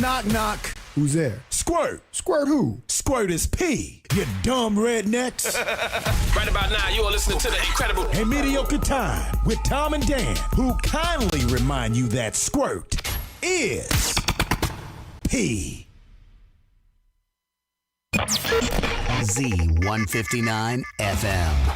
Knock, knock. Who's there? Squirt. Squirt who? Squirt is P. You dumb rednecks. Right about now, you are listening to the incredible A Mediocre Time with Tom and Dan, who kindly remind you that squirt is P. Z159 FM.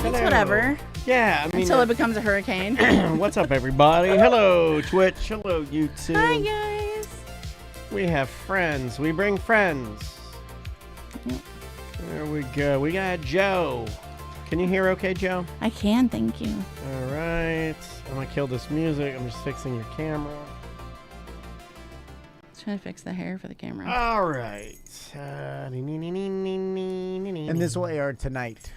It's whatever. Yeah, I mean, until it becomes a hurricane. What's up, everybody? Hello, Twitch. Hello, YouTube. Hi, guys. We have friends. We bring friends. There we go. We got Joe. Can you hear okay, Joe? I can, thank you. All right. I'm going to kill this music. I'm just fixing your camera. Trying to fix the hair for the camera. All right. And this will air tonight.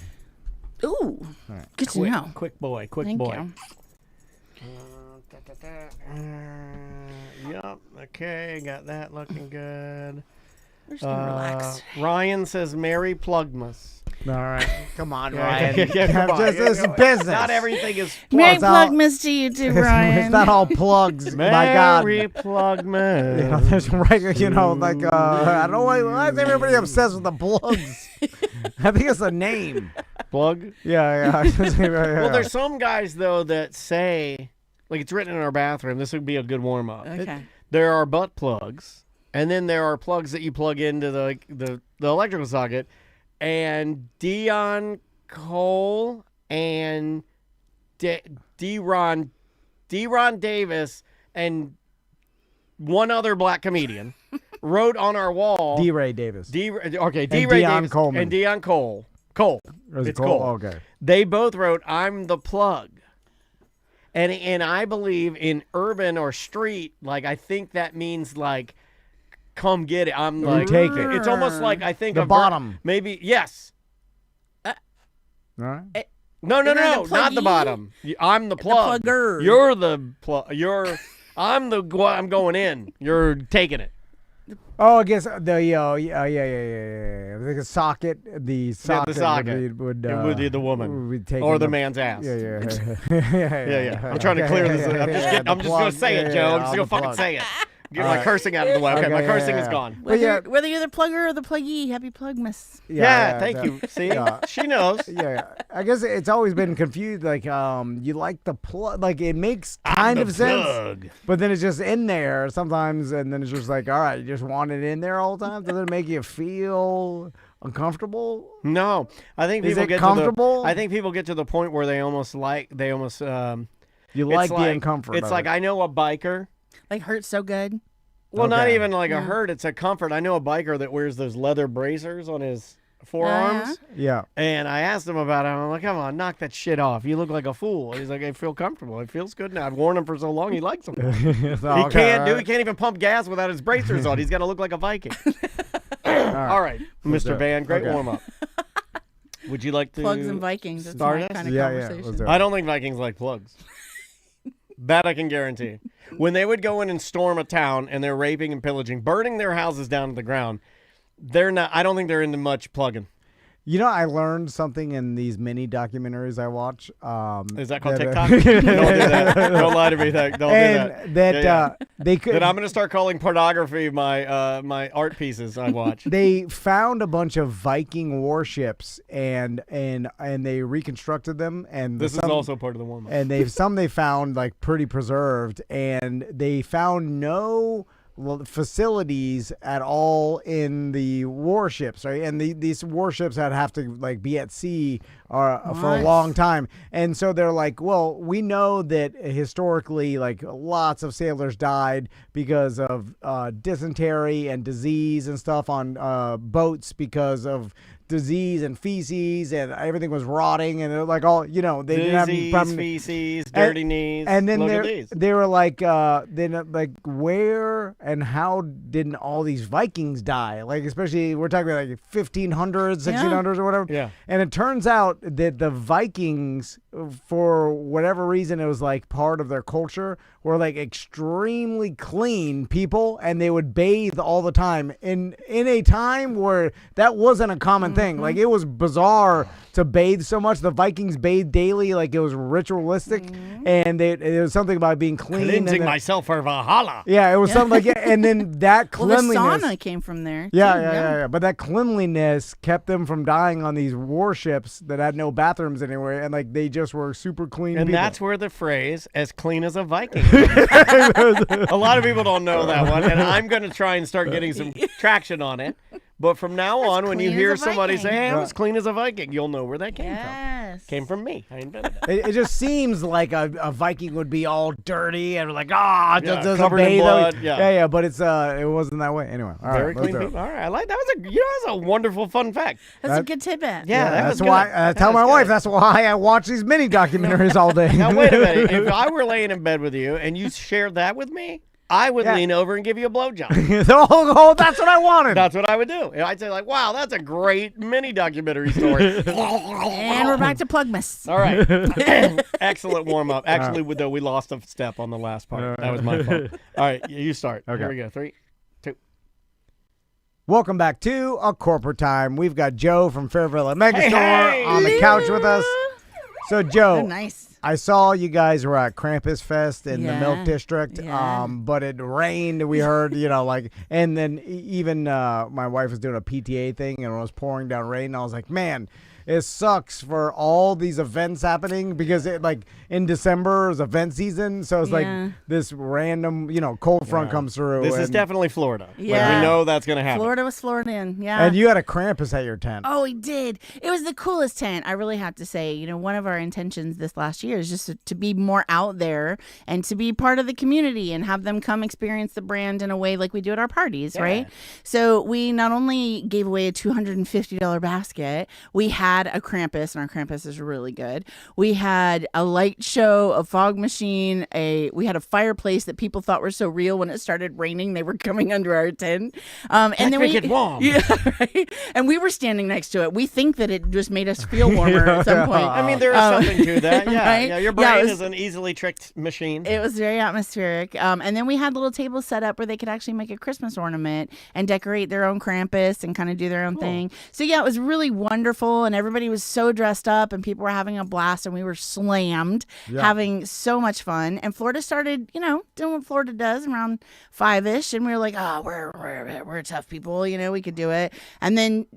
Ooh. Right. Good to know. Quick boy. Quick Thank boy. You. Yup. Okay. Got that looking good. We're just gonna relax. Ryan says Merry Plugmas. All right. Come on, Yeah, Ryan. come on. This is business. Not everything is Merry it's all- Plugmas to you too, Ryan. It's not all plugs. My God. Merry Plugmas. You know, there's regular, like, I don't know why is everybody obsessed with the plugs? I think it's a name. Plug? Yeah. Well, there's some guys, though, that say, like it's written in our bathroom, this would be a good warm-up. Okay. There are butt plugs, and then there are plugs that you plug into the electrical socket, and Dion Cole and D-Ron Davis and one other black comedian wrote on our wall. D-Ray Davis. D-Ray Dion Davis Coleman. and Dion Cole. Cole. Was it It's Cole? Cole. Okay. They both wrote, "I'm the plug." And I believe in urban or street, like I think that means like, come get it. I'm like, take it. It's almost like I think The of bottom. maybe yes. All right. No, You're the not the pluggy? bottom. I'm the plug. plugger. You're the plug. I'm going in. You're taking it. Oh, I guess yeah. Like a socket. The socket. the socket. Would It would be the woman would take or the man's ass. Yeah. Yeah. I'm trying to clear this. I'm just gonna say it, Joe. I'm just gonna fucking say it. Get my cursing out of the way. Okay, my cursing is gone. Whether you're the plugger or the pluggy, happy Plugmas. Yeah, thank you. See, she knows. Yeah, I guess it's always been confused. Like, you like the plug, like it makes kind of sense, but then it's just in there sometimes, and then it's just like, all right, you just want it in there all the time. Does it make you feel uncomfortable? No, I think Is people it get comfortable? I think people get to the point where they almost. You It's like the uncomfort. It's of like it. I know a biker. Like hurts so good. Well, not Okay. even like a hurt. It's a comfort. I know a biker that wears those leather bracers on his forearms. Yeah. And I asked him about it. I'm like, come on, knock that shit off. You look like a fool. He's like, I feel comfortable. It feels good now. I've worn them for so long. He likes them. He can't even pump gas without his bracers on. He's got to look like a Viking. All right, Mr. Van, great warm-up. Would you like to Plugs and Vikings. That's start my us? kind of Yeah, conversation. let's do it. I don't think Vikings like plugs. That I can guarantee. When they would go in and storm a town and they're raping and pillaging, burning their houses down to the ground, they're not. I don't think they're into much plugging. You know, I learned something in these mini documentaries I watch. Is that called TikTok? Don't do that. Don't lie to me. Don't do that. They could. Then I'm going to start calling pornography my my art pieces I watch. They found a bunch of Viking warships and they reconstructed them, and This is also part of the warm-up. and they found like pretty preserved, and they found no facilities at all in the warships, right? And these warships have to like be at sea for a long time, and so they're like, well, we know that historically, like lots of sailors died because of dysentery and disease and stuff on boats because of disease and feces, and everything was rotting, and they're like all, you know, they didn't have any problem. Feces, dirty knees. And then look at these. they were like, where and how didn't all these Vikings die? Like, especially we're talking about like 1500s, 1600s or whatever. Yeah. And it turns out that the Vikings, for whatever reason, it was like part of their culture, were like extremely clean people, and they would bathe all the time in a time where that wasn't a common thing. Like, it was bizarre to bathe so much. The Vikings bathed daily, like it was ritualistic, and it was something about being clean. Cleansing myself for Valhalla. Yeah, it was something like that. And then that Well, the cleanliness. sauna came from there. Yeah, too, yeah. But that cleanliness kept them from dying on these warships that had no bathrooms anywhere, and like they just were super clean And people. that's where the phrase "as clean as a Viking" comes from. A lot of people don't know that one, and I'm going to try and start getting some traction on it. But from now on, when you clean hear as a somebody Viking. say, "Hey, I'm as clean as a Viking," you'll know where that came from. Yes. Came from me. I invented it. It just seems like a Viking would be all dirty and like, doesn't covered in bathe. blood, yeah. yeah. But it wasn't that way. Anyway, all Very right, clean let's do it. people. All right, I like that. That's a wonderful fun fact. That's a good tidbit. Yeah, that that's was why good. I tell my wife that's why I watch these mini documentaries all day. Now wait a minute. If I were laying in bed with you and you shared that with me, I would lean over and give you a blowjob. Oh, that's what I wanted. That's what I would do. I'd say like, "Wow, that's a great mini documentary story." And we're back to Plugmas. All right. Excellent warm up. Actually, though, we lost a step on the last part. That was my fault. All right, you start. Okay. Here we go. 3, 2. Welcome back to A Corporate Time. We've got Joe from Fairville Megastore on the couch with us. So, Joe, Oh, nice. I saw you guys were at Krampus Fest in the Milk District, Yeah. but it rained. We heard, and then even my wife was doing a PTA thing and it was pouring down rain. And I was like, man, it sucks for all these events happening because in December is event season. So it's like this random, cold front comes through. This is definitely Florida. Yeah. We know that's going to happen. Florida was Floridian. Yeah. And you had a Krampus at your tent. Oh, we did. It was the coolest tent. I really have to say, one of our intentions this last year is just to be more out there and to be part of the community and have them come experience the brand in a way like we do at our parties, right? So we not only gave away a $250 basket, we had a Krampus, and our Krampus is really good. We had a light show, a fog machine, we had a fireplace that people thought were so real when it started raining. They were coming under our tent. And then make it warm. Yeah, right. And we were standing next to it. We think that it just made us feel warmer at some point. I mean, there is something to that. Yeah, Right? yeah. Your brain is an easily tricked machine. It was very atmospheric. And then we had little tables set up where they could actually make a Christmas ornament and decorate their own Krampus and kind of do their own thing. So, yeah, it was really wonderful. And everybody was so dressed up and people were having a blast and we were slammed, having so much fun. And Florida started, doing what Florida does around 5-ish. And we were like, oh, we're tough people. We could do it. And then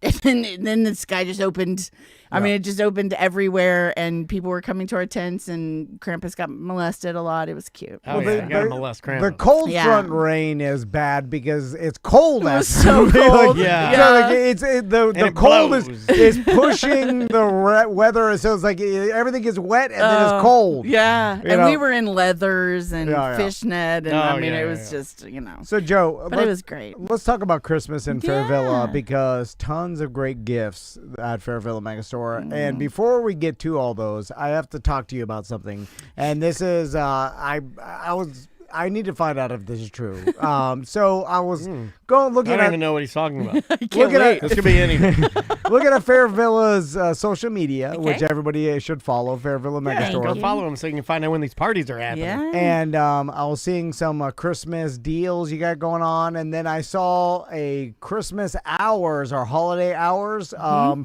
the sky just opened. I mean, it just opened everywhere, and people were coming to our tents, and Krampus got molested a lot. It was cute. Oh, yeah. You gotta molest Krampus. The cold front rain is bad because it's cold. It was so cold. The cold is pushing the weather, so it's like everything gets wet and then it's cold. Yeah, and we were in leathers and fishnet, and it was just, So, Joe, but it was great. Let's talk about Christmas in Fairvilla because tons of great gifts at Fairvilla Megastore. And before we get to all those, I have to talk to you about something. And this is I need to find out if this is true. So I was looking I at. don't even know what he's talking about. This could be anything. Looking at Fairvilla's social media, which everybody should follow, Fairvilla Megastore. Go follow him so you can find out when these parties are happening. Yeah. And I was seeing some Christmas deals you got going on, and then I saw a Christmas hours or holiday hours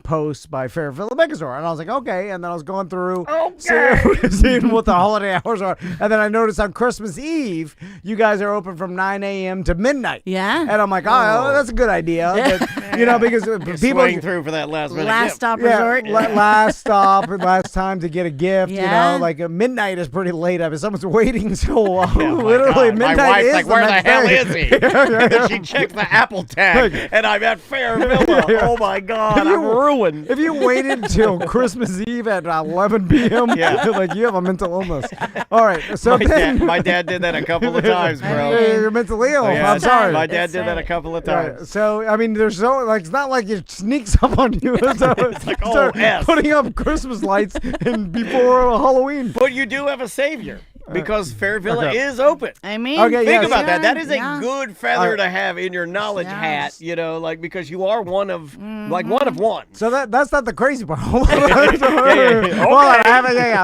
post by Fairvilla Megastore, and I was like, okay. And then I was going through seeing what the holiday hours are, and then I noticed on Christmas Eve you guys are open from 9 a.m. to midnight. Yeah. And I'm like, oh, that's a good idea. But, because people swing through for that last minute Last gift. stop resort. last stop, last time to get a gift. Yeah. Midnight is pretty late. I mean, someone's waiting so long. Oh my Literally, God. midnight My wife's is like, the where the next hell day. is he? She checks the Apple tag, and I'm at Fairvilla. Oh my God, I'm ruined. If you waited till Christmas Eve at 11 p.m., you have a mental illness. All right, so my dad did that a couple of times, bro. You're mentally ill. Yeah, I'm sorry. My dad did that a couple of times. Right. So I mean, there's it's not like it sneaks up on you. It's like, start putting up Christmas lights and before Halloween. But you do have a savior. Because Fairvilla is open. I mean, think about that. That is a yeah. good feather to have in your knowledge hat, because you are one of one. So that's not the crazy part.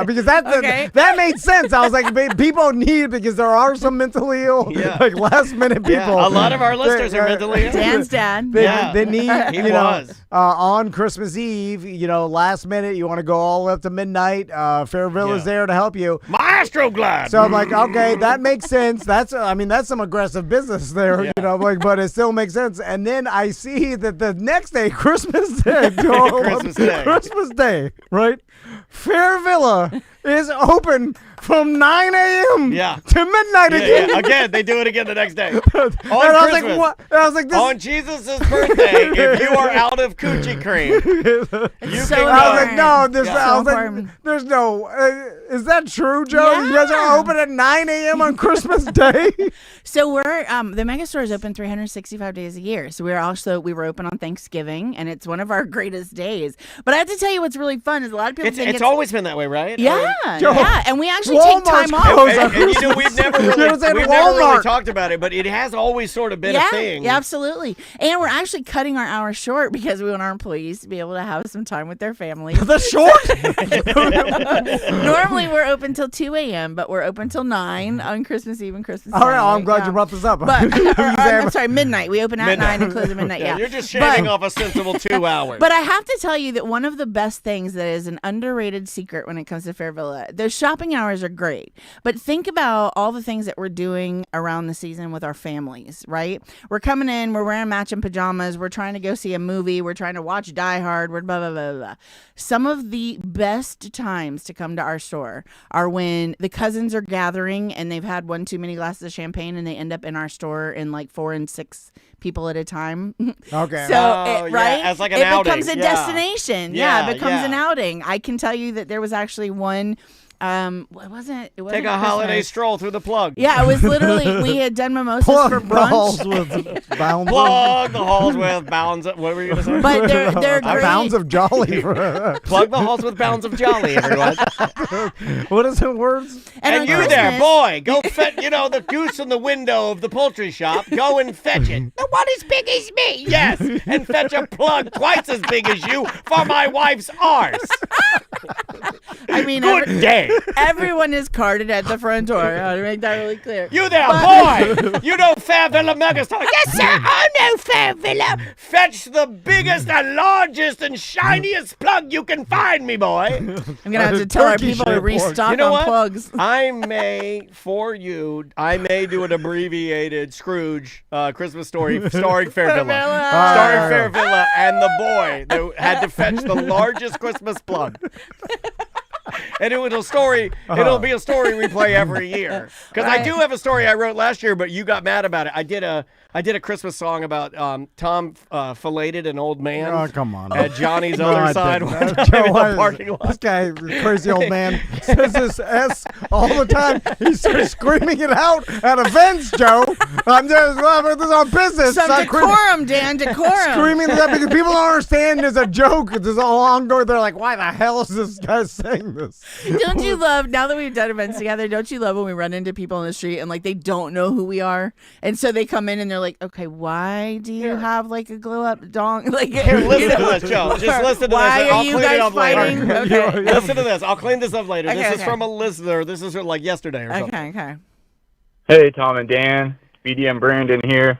Because that made sense. I was like, people need it because there are some mentally ill, last minute people. Yeah, a lot of our listeners are mentally ill. Dan's dad. They need, He was. on Christmas Eve, last minute, you want to go all the way up to midnight. Fairvilla's there to help you. Maestro Glide. So I'm like, okay, that makes sense. That's some aggressive business there, but it still makes sense. And then I see that the next day, Christmas Day, Christmas Day, right? Fairvilla is open from 9 a.m. to midnight again. Yeah. Again, they do it again the next day. And I was like, what? And I was like, this. On Jesus' birthday, if you are out of coochie cream, you So can go. I was like, no, there's, Yeah. I was So like, important. there's no. Is that true, Joe? You guys are Yeah. open at 9 a.m. on Christmas Day? So we're the Megastore is open 365 days a year. So we were open on Thanksgiving, and it's one of our greatest days. But I have to tell you, what's really fun is a lot of people think It's always been that way, right? Yeah. Yeah, and we actually take Walmart's time off. closed on And you know, we've never really, It was at we've never really Walmart. talked about it, but it has always sort of been a thing. Yeah, absolutely. And we're actually cutting our hours short because we want our employees to be able to have some time with their families. The short? Normally we're open till 2 a.m., but we're open till 9 on Christmas Eve and Christmas Day. All right, I'm glad you brought this up. But I'm sorry, midnight. We open at 9 and close at midnight. Yeah, You're just shaving off a sensible 2 hours. But I have to tell you that one of the best things that is an underrated secret when it comes to Fair Villa, those shopping hours are great. But think about all the things that we're doing around the season with our families, right? We're coming in, we're wearing matching pajamas, we're trying to go see a movie, we're trying to watch Die Hard, we're blah, blah, blah, blah. Some of the best times to come to our store are when the cousins are gathering and they've had one too many glasses of champagne and they end up in our store in like 4 and 6 people at a time. Okay. So, Oh, right? yeah, as like an it outing. becomes a Yeah. destination. Yeah, Yeah, it becomes yeah. an outing. I can tell you that there was actually one. It wasn't Take a holiday Christmas. stroll through the plug. Yeah, it was literally we had done mimosas Plug for the halls brunch. with bounds. Plug the halls with bounds. What were you going to say? But they're great. Bounds of jolly. Plug the halls with bounds of jolly, everyone. What is it, words? And on you Christmas- there, boy, go fetch, the goose in the window of the poultry shop. Go and fetch it. The one as big as me. Yes, and fetch a plug twice as big as you for my wife's arse. I mean, Good day. everyone is carded at the front door. I want to make that really clear. You there, boy. You know Fairvilla Megastore. Yes, sir. I know Fairvilla. Fetch the biggest and largest and shiniest plug you can find me, boy. I'm gonna have to tell our Turkey people to shaped plug. restock You know on what? plugs. I may do an abbreviated Scrooge Christmas story starring Fairvilla. Starring Fairvilla and the boy that had to fetch the largest Christmas plug. And it'll be a story we play every year. Because I do have a story I wrote last year, but you got mad about it. I did a Christmas song about Tom filleted an old man. Oh, come on. At Johnny's No, I other side didn't. one time Joe, in why the is- parking lot. This guy, crazy old man, says this S all the time. He starts screaming it out at events, Joe. I'm just, this is on business. Some not crazy. decorum, Dan, decorum. Screaming that because people don't understand it's a joke. It's all ongoing. They're like, why the hell is this guy saying this? Don't you love, now that we've done events together, don't you love when we run into people on the street and like they don't know who we are? And so they come in and they're like, okay, why do you have like a glow up dong? Like, Here, listen to this, Joe. Just listen to why this. are I'll you clean it guys up later. fighting? Okay. Listen to this. I'll clean this up later. Okay, This is okay. from a listener. This is like yesterday or something. Okay. Hey, Tom and Dan. BDM Brandon here.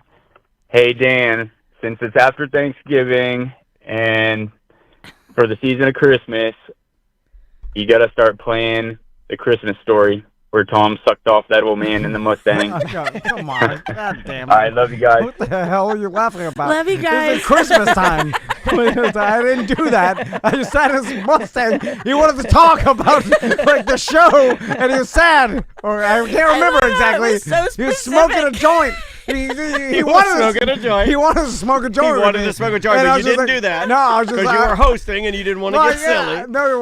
Hey, Dan. Since it's after Thanksgiving and for the season of Christmas, you got to start playing The Christmas Story, where Tom sucked off that old man in the Mustang. Come on. God damn it. All right, love you guys. What the hell are you laughing about? Love you This guys. is Christmas time. I didn't do that. I just sat in his Mustang. He wanted to talk about like the show, and he was sad. Or I can't remember love it. exactly. It was so He was smoking a specific. joint. He was wanted smoking a joint. He wanted to smoke a joint. He wanted to smoke a joint, And I but was you just didn't like- do that. No, I was just Because you like, were hosting and you didn't want to well, get yeah, silly. No,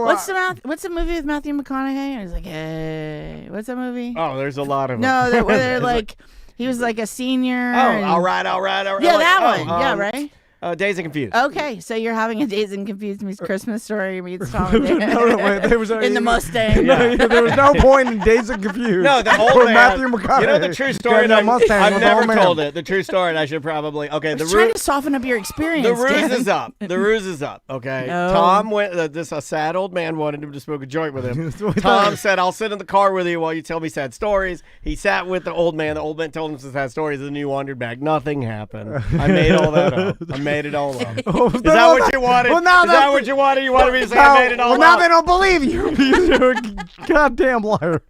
What's the movie with Matthew McConaughey? And he's like, hey, what's that movie? Oh, there's a lot of them. No, where they're like, he was like a senior. Oh, and- all right. Yeah, Like, that oh, one. Yeah, right? Dazed and Confused. Okay, so you're having a Dazed and Confused meets Christmas Story meets Tom and Dan no, wait, there was in the Mustang. Yeah. There was no point in Dazed and Confused. No, the old Or man. Matthew McConaughey. You know the true story? Driving a And Mustang I've with an never old man. told it. The true story, and I should probably. Okay, the Just trying ruse. to soften up your experience. The ruse Dan. is up. The ruse is up. Okay. Oh. Tom went. A sad old man wanted him to smoke a joint with him. Tom said, "I'll sit in the car with you while you tell me sad stories." He sat with the old man. The old man told him some sad stories, and then he wandered back. Nothing happened. I made all that up. I made it all up. Is that what you wanted? Well, now Is that what you wanted? You wanted me to say now, I made it all well, now up? they don't believe you because you're a goddamn liar.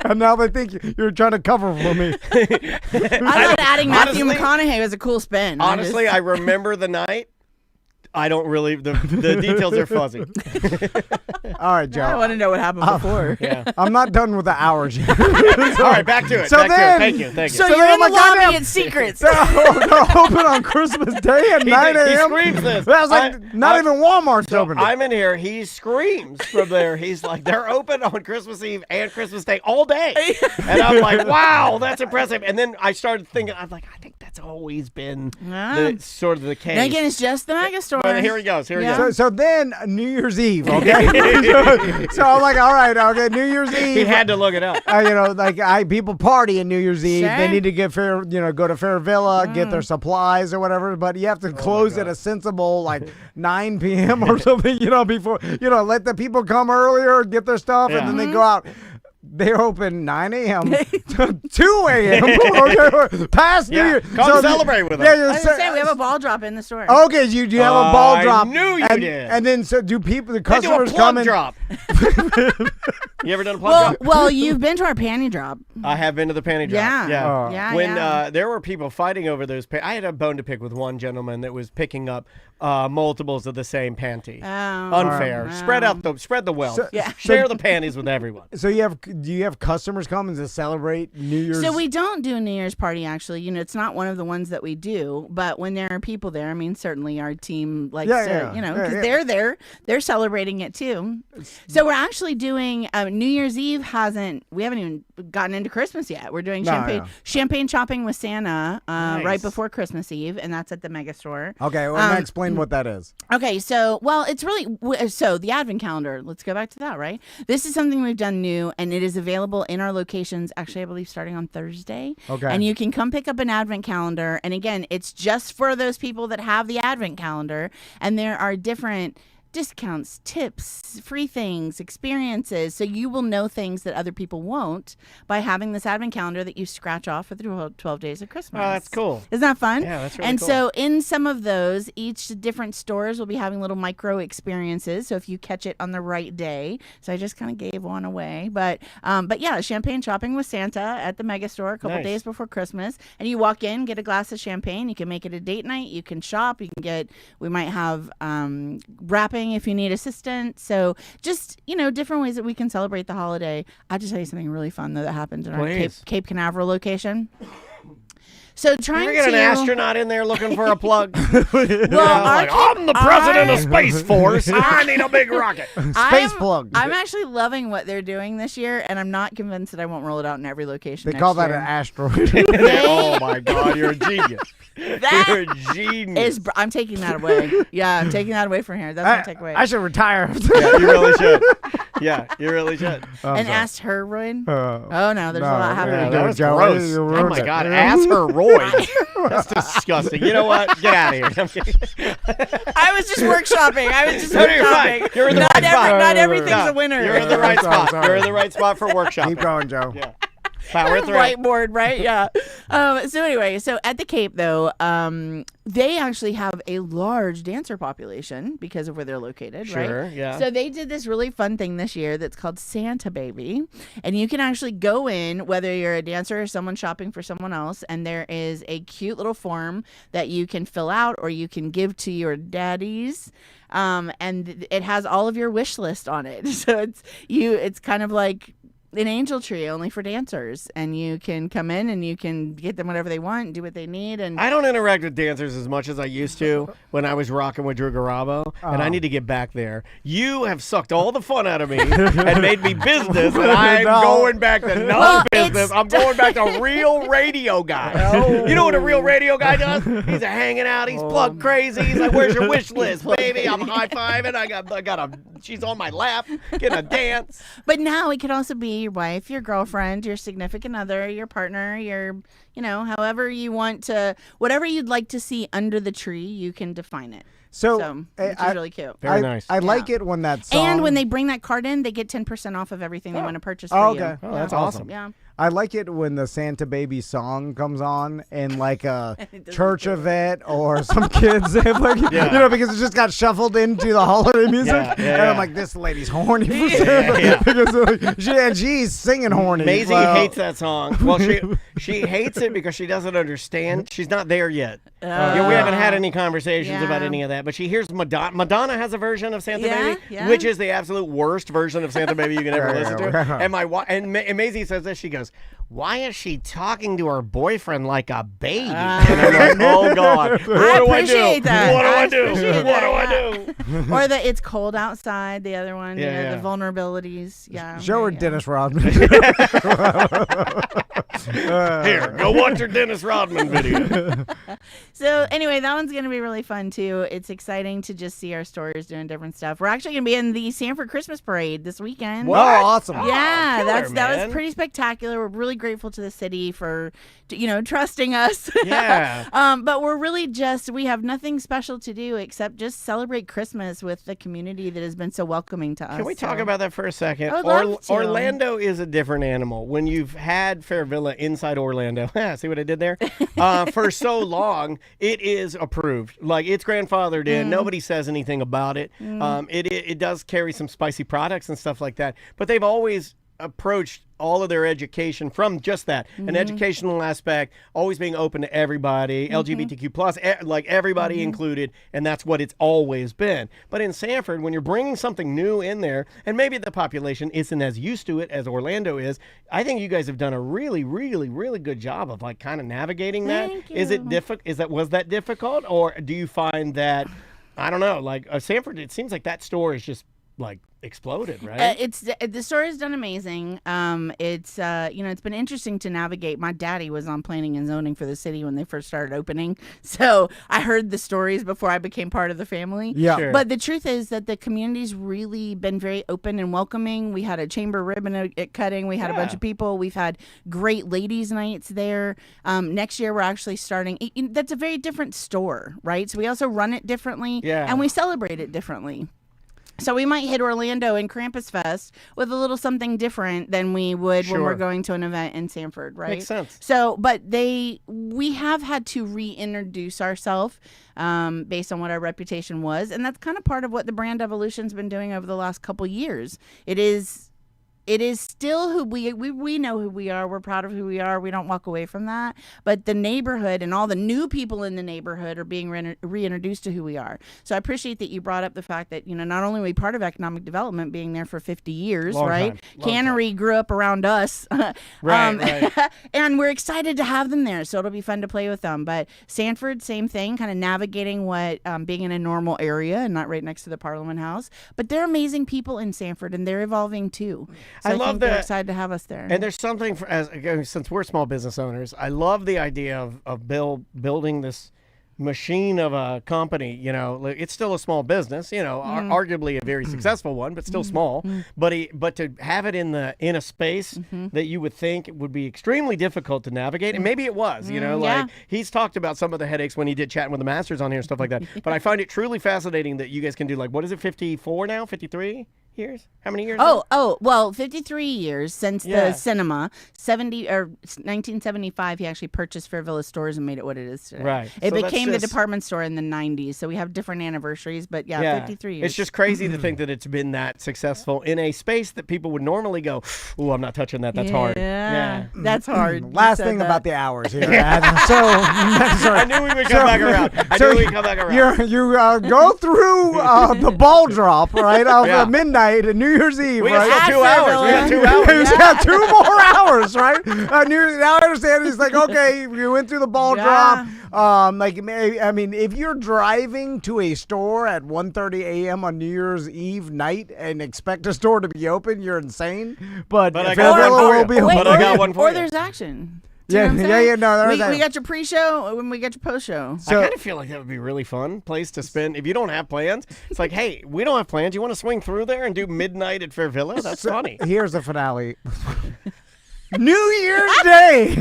And now they think you're trying to cover for me. I thought adding Matthew honestly- McConaughey was a cool spin. Honestly, I remember the night. I don't really. The details are fuzzy. All right, Joe. I want to know what happened before. Yeah. I'm not done with the hours yet. All right, back to it. So back then- to it. Thank you. So So you're then in the I'm like, lobby goddamn- at Secrets. They're open on Christmas Day at 9 He a.m. screams this. That's like not even Walmart's open. I'm in here. He screams from there. He's like, they're open on Christmas Eve and Christmas Day all day. And I'm like, wow, that's impressive. And then I started thinking, I'm like, I think that's That's always been Yeah. the sort of the case. And again, it's just the mega store. But here he goes. Here he Yeah. goes. So then New Year's Eve, okay? so I'm like, all right, okay, New Year's Eve. He had to look it up. People party in New Year's Eve. Sure. They need to get go to Fair Villa, get their supplies or whatever. But you have to close at a sensible 9 p.m. or something. Before let the people come earlier, get their stuff, and then they go out. They're open 9 a.m. to 2 a.m. past New Year. Come celebrate with us. I was gonna say we have a ball drop in the store. Okay, you have a ball drop. I knew you did. And then so do people, the They do a customers plug come in. drop. You ever done a plug drop? Well, you've been to our panty drop. I have been to the panty drop. Yeah. Oh. Yeah. When yeah. there were people fighting over those, I had a bone to pick with one gentleman that was picking up multiples of the same panty. Oh. Unfair. Spread the wealth. So- Share the panties with everyone. So do you have customers come to celebrate New Year's? So we don't do a New Year's party, actually. It's not one of the ones that we do. But when there are people there, I mean, certainly our team likes to, because they're there, they're celebrating it too. So we're actually doing New Year's Eve. We haven't even gotten into Christmas yet. We're doing champagne shopping with Santa right before Christmas Eve, and that's at the Mega Store. Okay, well, explain what that is. Okay, so it's really the Advent calendar. Let's go back to that, right? This is something we've done new, and it is available in our locations. Actually, I believe starting on Thursday. Okay, and you can come pick up an Advent calendar, and again, it's just for those people that have the Advent calendar, and there are different discounts, tips, free things, experiences. So you will know things that other people won't by having this Advent calendar that you scratch off for the 12 days of Christmas. Oh, that's cool. Isn't that fun? Yeah, that's really and cool. so in some of those, each different stores will be having little micro experiences. So if you catch it on the right day. So I just kind of gave one away. But yeah, champagne shopping with Santa at the Mega Store a couple days before Christmas. And you walk in, get a glass of champagne. You can make it a date night. You can shop. We might have wrapping if you need assistance. So just, different ways that we can celebrate the holiday. I have to tell you something really fun, though, that happened in our Cape Canaveral location. So trying to get an astronaut in there looking for a plug. I'm the president of Space Force. I need a big rocket. Space plug. I'm actually loving what they're doing this year, and I'm not convinced that I won't roll it out in every location. They call that year. an asteroid. Oh my God, you're a genius. You're a genius. I'm taking that away. Yeah, I'm taking that away from here. That's my takeaway. I should retire. Yeah, you really should. Yeah, you really should. And asteroid. Oh no, there's a lot happening. That was Joe. gross. You Oh ruined my it. God, asteroid. That's disgusting. You know what? Get out of here. I'm kidding. I was just workshopping. No, you're fine. You're in the right spot. Not everything's No, a winner. You're in the right spot. Sorry. You're in the right spot for workshopping. Keep going, Joe. Yeah. Power through. Whiteboard, right? Yeah. So anyway, at the Cape though, they actually have a large dancer population because of where they're located, right? Sure, yeah. So they did this really fun thing this year that's called Santa Baby, and you can actually go in whether you're a dancer or someone shopping for someone else, and there is a cute little form that you can fill out or you can give to your daddies. And it has all of your wish list on it. So it's kind of like an angel tree only for dancers, and you can come in and you can get them whatever they want and do what they need. And I don't interact with dancers as much as I used to when I was rocking with Drew Garabo, and I need to get back there. You have sucked all the fun out of me and made me business, and I'm going back to non-business. I'm going back to real radio guy. You know what a real radio guy does? He's hanging out. He's plug crazy. He's like, "Where's your wish list, baby?" I'm high-fiving. She's on my lap, getting a dance. But now it could also be your wife, your girlfriend, your significant other, your partner, however you want to, whatever you'd like to see under the tree, you can define it. So which is really cute. Very nice. I like it when that song. And when they bring that card in, they get 10% off of everything they want to purchase for okay. you. Oh, that's awesome. Yeah. I like it when the Santa Baby song comes on in like a church event or some kids, because it just got shuffled into the holiday music. And I'm like, this lady's horny for Santa. Because she's singing horny. Maisie hates that song. Well, she hates it because she doesn't understand. She's not there yet. We haven't had any conversations about any of that. But she hears Madonna. Madonna has a version of Santa Baby, which is the absolute worst version of Santa Baby you can ever listen to. And Maisie says this. She goes, "Why is she talking to her boyfriend like a baby?" And I'm like, "Oh God, what do I do? That. What do I do? What do I do?" Or the "It's cold outside." The other one, the vulnerabilities. Yeah. Show her Dennis Rodman. Here, go watch your Dennis Rodman video. So anyway, that one's going to be really fun too. It's exciting to just see our stores doing different stuff. We're actually going to be in the Sanford Christmas Parade this weekend. What? Oh, awesome. Yeah, killer, that was man. pretty spectacular. We're really grateful to the city for, trusting us. Yeah. But we're really we have nothing special to do except just celebrate Christmas with the community that has been so welcoming to us. Can we talk about that for a second? I would love to. Orlando is a different animal. When you've had Fair Villa inside Orlando, see what I did there? For so long, it is approved. Like, it's grandfathered in. Nobody says anything about it. It does carry some spicy products and stuff like that. But they've always approached all of their education from just that, an educational aspect, always being open to everybody, LGBTQ plus, like everybody included, and that's what it's always been. But in Sanford, when you're bringing something new in there, and maybe the population isn't as used to it as Orlando is, I think you guys have done a really, really, really good job of like kind of navigating that. Thank you. Is it difficult? Was that difficult, or do you find that, I don't know, like Sanford? It seems like that store is just like exploded, right? The store has done amazing. It's been interesting to navigate. My daddy was on planning and zoning for the city when they first started opening, so I heard the stories before I became part of the family. Yeah. Sure. But the truth is that the community's really been very open and welcoming. We had a chamber ribbon cutting. We had a bunch of people. We've had great ladies' nights there. Next year we're actually starting. That's a very different store, right? So we also run it differently, and we celebrate it differently. So we might hit Orlando and Krampus Fest with a little something different than we would when we're going to an event in Sanford, right? Makes sense. So, but we have had to reintroduce ourselves based on what our reputation was, and that's kind of part of what the brand evolution's been doing over the last couple years. It is still who we know who we are. We're proud of who we are. We don't walk away from that. But the neighborhood and all the new people in the neighborhood are being reintroduced to who we are. So I appreciate that you brought up the fact that, not only are we part of economic development being there for 50 years, right? Cannery grew up around us. Right. And we're excited to have them there. So it'll be fun to play with them. But Sanford, same thing, kind of navigating what being in a normal area and not right next to the Parliament House. But they're amazing people in Sanford, and they're evolving too. So I love think they're that. excited to have us there. And there's something since we're small business owners, I love the idea of building this machine of a company. It's still a small business, arguably a very successful one, but still small. But to have it in a space that you would think would be extremely difficult to navigate, and maybe it was. Like he's talked about some of the headaches when he did chatting with the masters on here and stuff like that. But I find it truly fascinating that you guys can do, like, what is it, 54 now, 53 years? How many years? Well, 53 years since the cinema. 1975, he actually purchased Fair Villa stores and made it what it is today. Right. It So became the that's just- department store in the 90s, so we have different anniversaries, but 53 years. It's just crazy to think that it's been that successful in a space that people would normally go, "Ooh, I'm not touching that. That's hard." Yeah, that's hard. You Last said thing that. about the hours here. I knew we would come back around. You go through the ball drop, right, of midnight and New Year's Eve, We right? got 2 hours. We got 2 hours. He's got 2 more hours, right? Now I understand. He's like, okay, you went through the ball drop. If you're driving to a store at 1:30 a.m. on New Year's Eve night and expect a store to be open, you're insane. But I Fair got Villa one for will you. be But open. I got one for Or you. there's action. Do you know what I'm Yeah, saying? no, there we is that. got your pre-show and we got your post-show. I kind of feel like that would be a really fun place to spend. If you don't have plans, it's like, hey, we don't have plans. You want to swing through there and do midnight at Fair Villa? That's funny. Here's the finale. New Year's Day.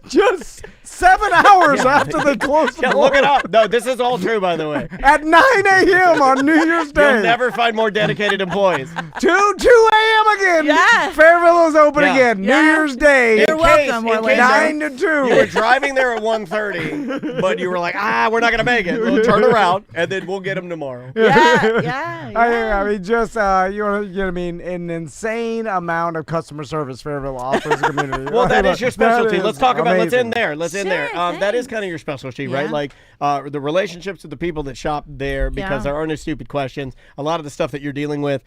Just 7 hours after they close the Yeah, door. look it up. No, this is all true, by the way. At 9 a.m. on New Year's Day. You'll never find more dedicated employees. 2 a.m. again. Yeah. Fair Villa's open Yeah. again. New Yeah. Year's Day. You're welcome, in case 9 to 2. you were driving there at 1:30, but you were like, we're not going to make it. We'll turn around, and then we'll get them tomorrow. Yeah. I mean, just you know what I mean, an insane amount of customer service Fair Villa offers the community. Well, that is your specialty. That Let's is talk about. Let's amazing. end there. Let's end in there. Sure, That is thanks. kind of your specialty, Yeah. right? Like the relationships with the people that shop there, because Yeah. there are no stupid questions. A lot of the stuff that you're dealing with,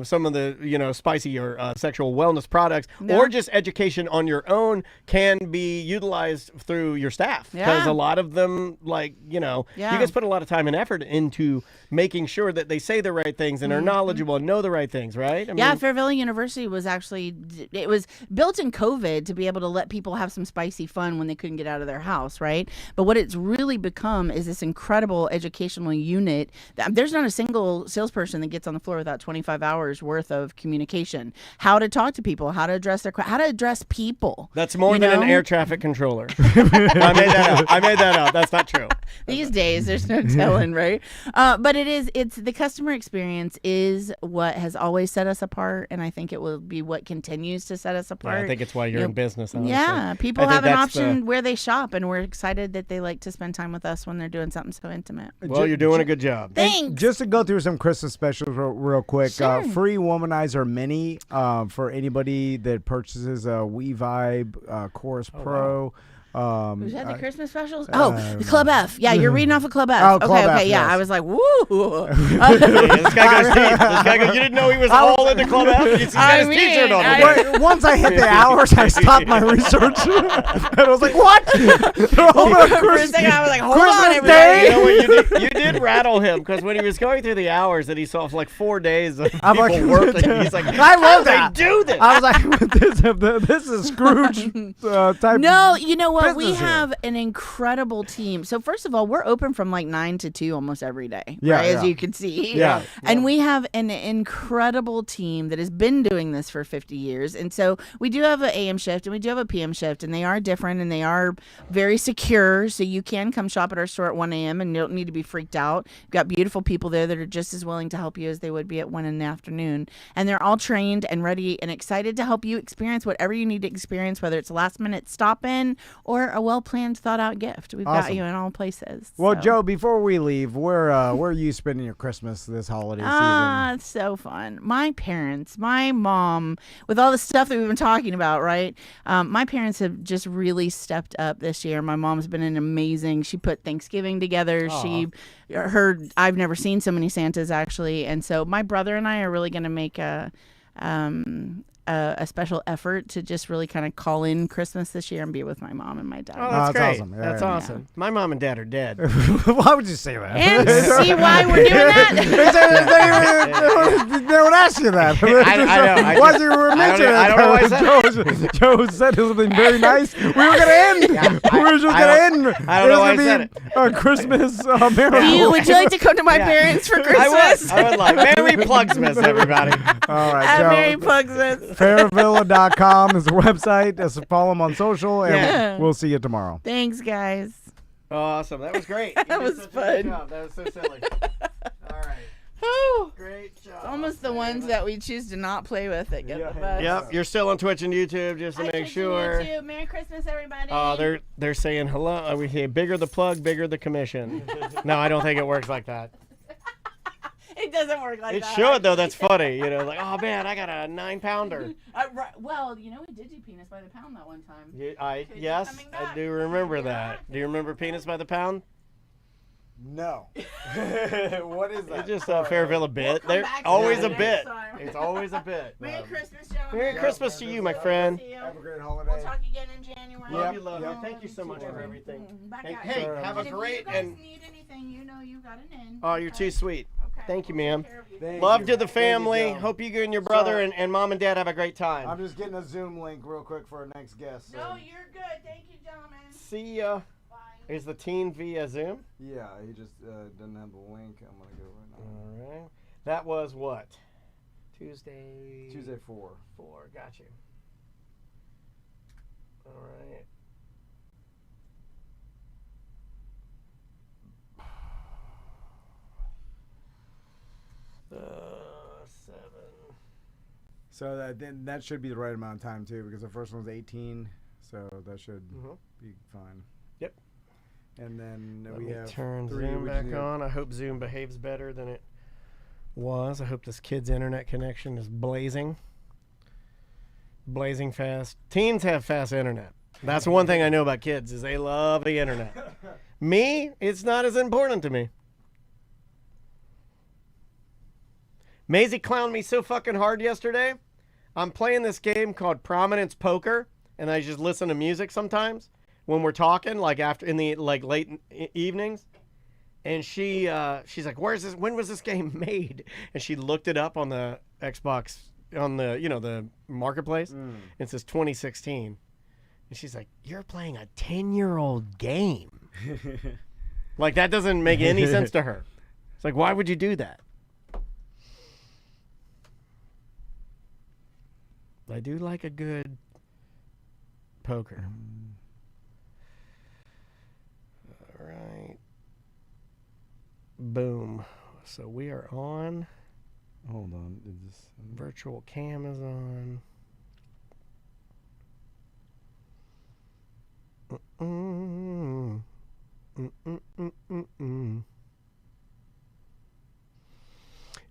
some of the spicy or sexual wellness products, or just education on your own can be utilized through your staff. Because Yeah. a lot of them, you guys put a lot of time and effort into making sure that they say the right things and are knowledgeable and know the right things, right? I Yeah, mean, Fairville University was actually, it was built in COVID to be able to let people have some spicy fun when they couldn't get out of their house, right? But what it's really become is this incredible educational unit. There's not a single salesperson that gets on the floor without 25 hours worth of communication. How to talk to people, how to address how to address people. that's more you than know? an air traffic controller. I made that up. That's not true. These days, there's no telling, right? But it's the customer experience is what has always set us apart, and I think it will be what continues to set us apart. Yeah, I think it's why you're in business. Honestly. Yeah, people I think have an that's option where they shop, and we're excited that they like to spend time with us when they're doing something so intimate. Well, you're doing a good job. Thanks. Just to go through some Christmas specials real quick. Sure. Free Womanizer Mini for anybody that purchases a WeVibe Chorus Pro. Was that the Christmas specials? The Club F. Yeah, you're reading off of Club F. Oh, Club okay, F, yeah. yes. I was like, woo. This guy goes deep. This guy goes, you didn't know he was all into Club F? He's got his T-shirt on. Once I hit the hours, I stopped my research. And I was like, what? For a second, I was like, hold on, Christmas everybody. Day? You know what? You did rattle him, because when he was going through the hours that he saw for like 4 days of people like, working, he's like, I love how that. they do this? I was like, this is Scrooge type. No, you know what? We business here. have an incredible team. So first of all, we're open from like 9 to 2 almost every day, Yeah, right? As yeah. you can see. Yeah. And we have an incredible team that has been doing this for 50 years. And so we do have an AM shift and we do have a PM shift, and they are different and they are very secure. So you can come shop at our store at 1 a.m. and you don't need to be freaked out. We've got beautiful people there that are just as willing to help you as they would be at 1 in the afternoon. And they're all trained and ready and excited to help you experience whatever you need to experience, whether it's a last minute stop in or a well planned, thought out gift. We've got Awesome. you in all places. Well, so. Joe, before we leave, where are you spending your Christmas this holiday season? It's so fun. My parents, my mom, with all the stuff that we've been talking about, right? My parents have just really stepped up this year. My mom's been an amazing. She put Thanksgiving together. I've never seen so many Santas actually, and so my brother and I are really going to make a special effort to just really kind of call in Christmas this year and be with my mom and my dad. Oh, that's that's great. awesome. Yeah, That's yeah. awesome. My mom and dad are dead. Why would you say that? And see why we're doing that? They would ask you that. I know. Why did you mention it? I don't know why I said Joe said something very nice. We were going to end. We were just going to end. I don't know why I said it. A Christmas miracle. Would you like to come to my parents for Christmas? I would like. Merry Plugsmas, everybody. All right, At Mary Joe. Pugsmas. Fairvilla.com is the website. Just follow them on social, and Yeah. we'll see you tomorrow. Thanks, guys. Awesome. That was great. You did was such a fun. good job. That was so silly. All right. Whew. Great job. Almost the ones that we choose to not play with that get the best. Yep. You're still on Twitch and YouTube, just to make sure. Merry Christmas, everybody. Oh, they're saying hello. We say bigger the plug, bigger the commission. No, I don't think it works like that. It doesn't work like It that. should though. That's funny. You know, like, oh man, I got a 9-pounder. Well, we did do penis by the pound that one time. Yes, coming I back. do remember that. Do you remember penis by the pound? No. What is It's just a Fairville bit. come They're back to always that a bit. next time. It's always a bit. Merry Christmas, gentlemen. Merry Christmas to you, my friend. See you. Have a great We'll holiday. talk again in January. Love you, Yep, love you. yep. Thank you so much for everything. Back And out. hey, have a And great if you guys and need anything, you know you got an in. oh, you're too sweet. Okay, Thank you, we'll ma'am. take care of you. Thank Love you. to the Thank you, family. Joe. Hope you and your brother Sorry. and mom and dad have a great time. I'm just getting a Zoom link real quick for our next guest. No, you're good. Thank you, gentlemen. See ya. Bye. Is the teen via Zoom? Yeah, he just doesn't have the link. I'm gonna go right now. All right. That was what? Tuesday. Tuesday 4. 4. Got you. All right. So that should be the right amount of time too, because the first one was 18, so that should be fine. Yep. And then Let we me have turn 3. Zoom We back just need- on. I hope Zoom behaves better than it was. I hope this kid's internet connection is blazing. Blazing fast. Teens have fast internet. That's one thing I know about kids is they love the internet. Me, it's not as important to me. Maisie clowned me so fucking hard yesterday. I'm playing this game called Prominence Poker, and I just listen to music sometimes when we're talking, like after in the like late evenings. And she's like, "Where's this? When was this game made?" And she looked it up on the Xbox on the the marketplace. It says 2016. And she's like, "You're playing a 10-year-old game." Like that doesn't make any sense to her. It's like, why would you do that? I do like a good poker. All right. Boom. So we are on. Hold on. Virtual cam is on.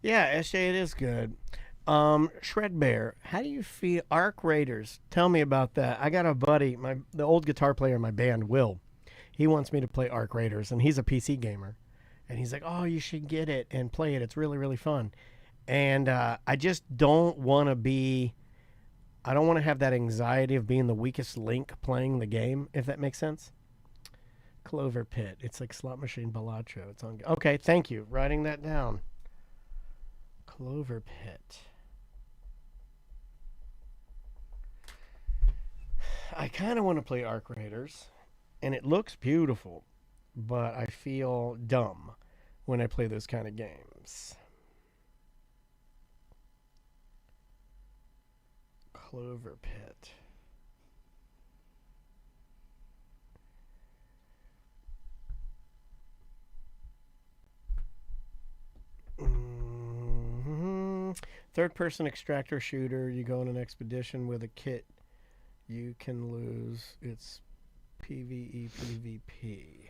Yeah, SJ, it is good. Shred Bear, how do you feel? Arc Raiders, tell me about that. I got a buddy, the old guitar player in my band, Will. He wants me to play Arc Raiders, and he's a PC gamer. And he's like, "Oh, you should get it and play it. It's really, really fun." And I just don't want to be. I don't want to have that anxiety of being the weakest link playing the game, if that makes sense. Clover Pit. It's like Slot Machine Balatro. It's on. Okay, thank you. Writing that down. Clover Pit. I kind of want to play Arc Raiders, and it looks beautiful, but I feel dumb when I play those kind of games. Clover Pit. Third-person extractor shooter. You go on an expedition with a kit. You can lose. It's PvE, PvP.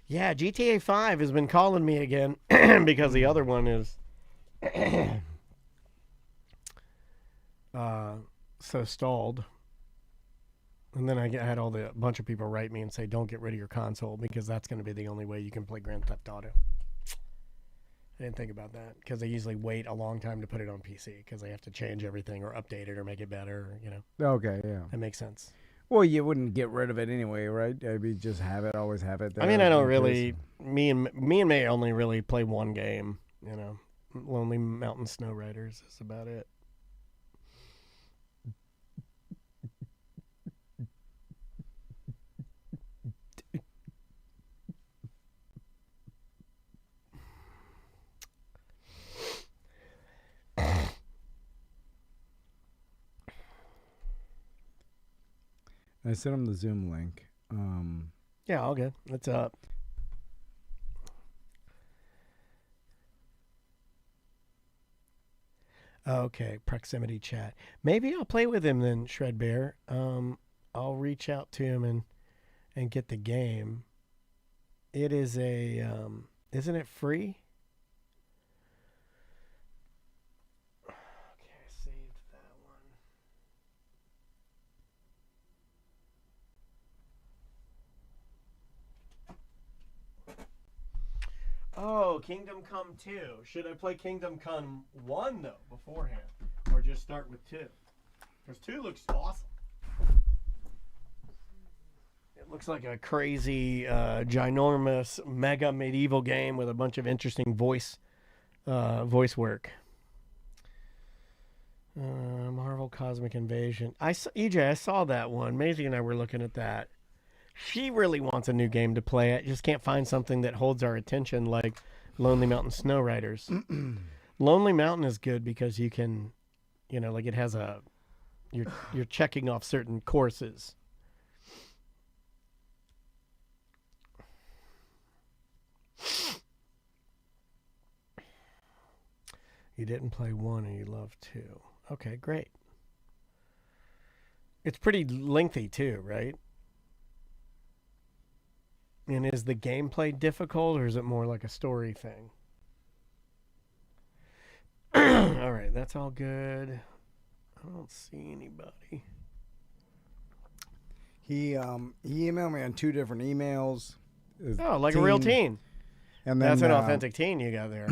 Yeah, GTA 5 has been calling me again because the other one is so stalled. And then I had a bunch of people write me and say, "Don't get rid of your console because that's going to be the only way you can play Grand Theft Auto." I didn't think about that because they usually wait a long time to put it on PC because they have to change everything or update it or make it better. Okay, yeah. That makes sense. Well, you wouldn't get rid of it anyway, right? I mean, just have it, always have it. I mean, I don't really. Me and May only really play one game. Lonely Mountain Snow Riders is about it. I sent him the Zoom link. Yeah, all good. It's up. Okay, proximity chat. Maybe I'll play with him then, Shred Bear. I'll reach out to him and get the game. It is isn't it free? Okay, I saved that one. Oh, Kingdom Come 2. Should I play Kingdom Come 1, though, beforehand? Or just start with 2? Because 2 looks awesome. It looks like a crazy, ginormous, mega medieval game with a bunch of interesting voice work. Marvel Cosmic Invasion. EJ, I saw that one. Maisie and I were looking at that. She really wants a new game to play. I just can't find something that holds our attention like Lonely Mountain Snow Riders. Lonely Mountain is good because you can, like it has you're checking off certain courses. You didn't play 1 and you love 2. Okay, great. It's pretty lengthy too, right? And is the gameplay difficult or is it more like a story thing? All right, that's all good. I don't see anybody. He emailed me on 2 different emails. Oh, like a real teen. And then, That's an authentic teen you got there.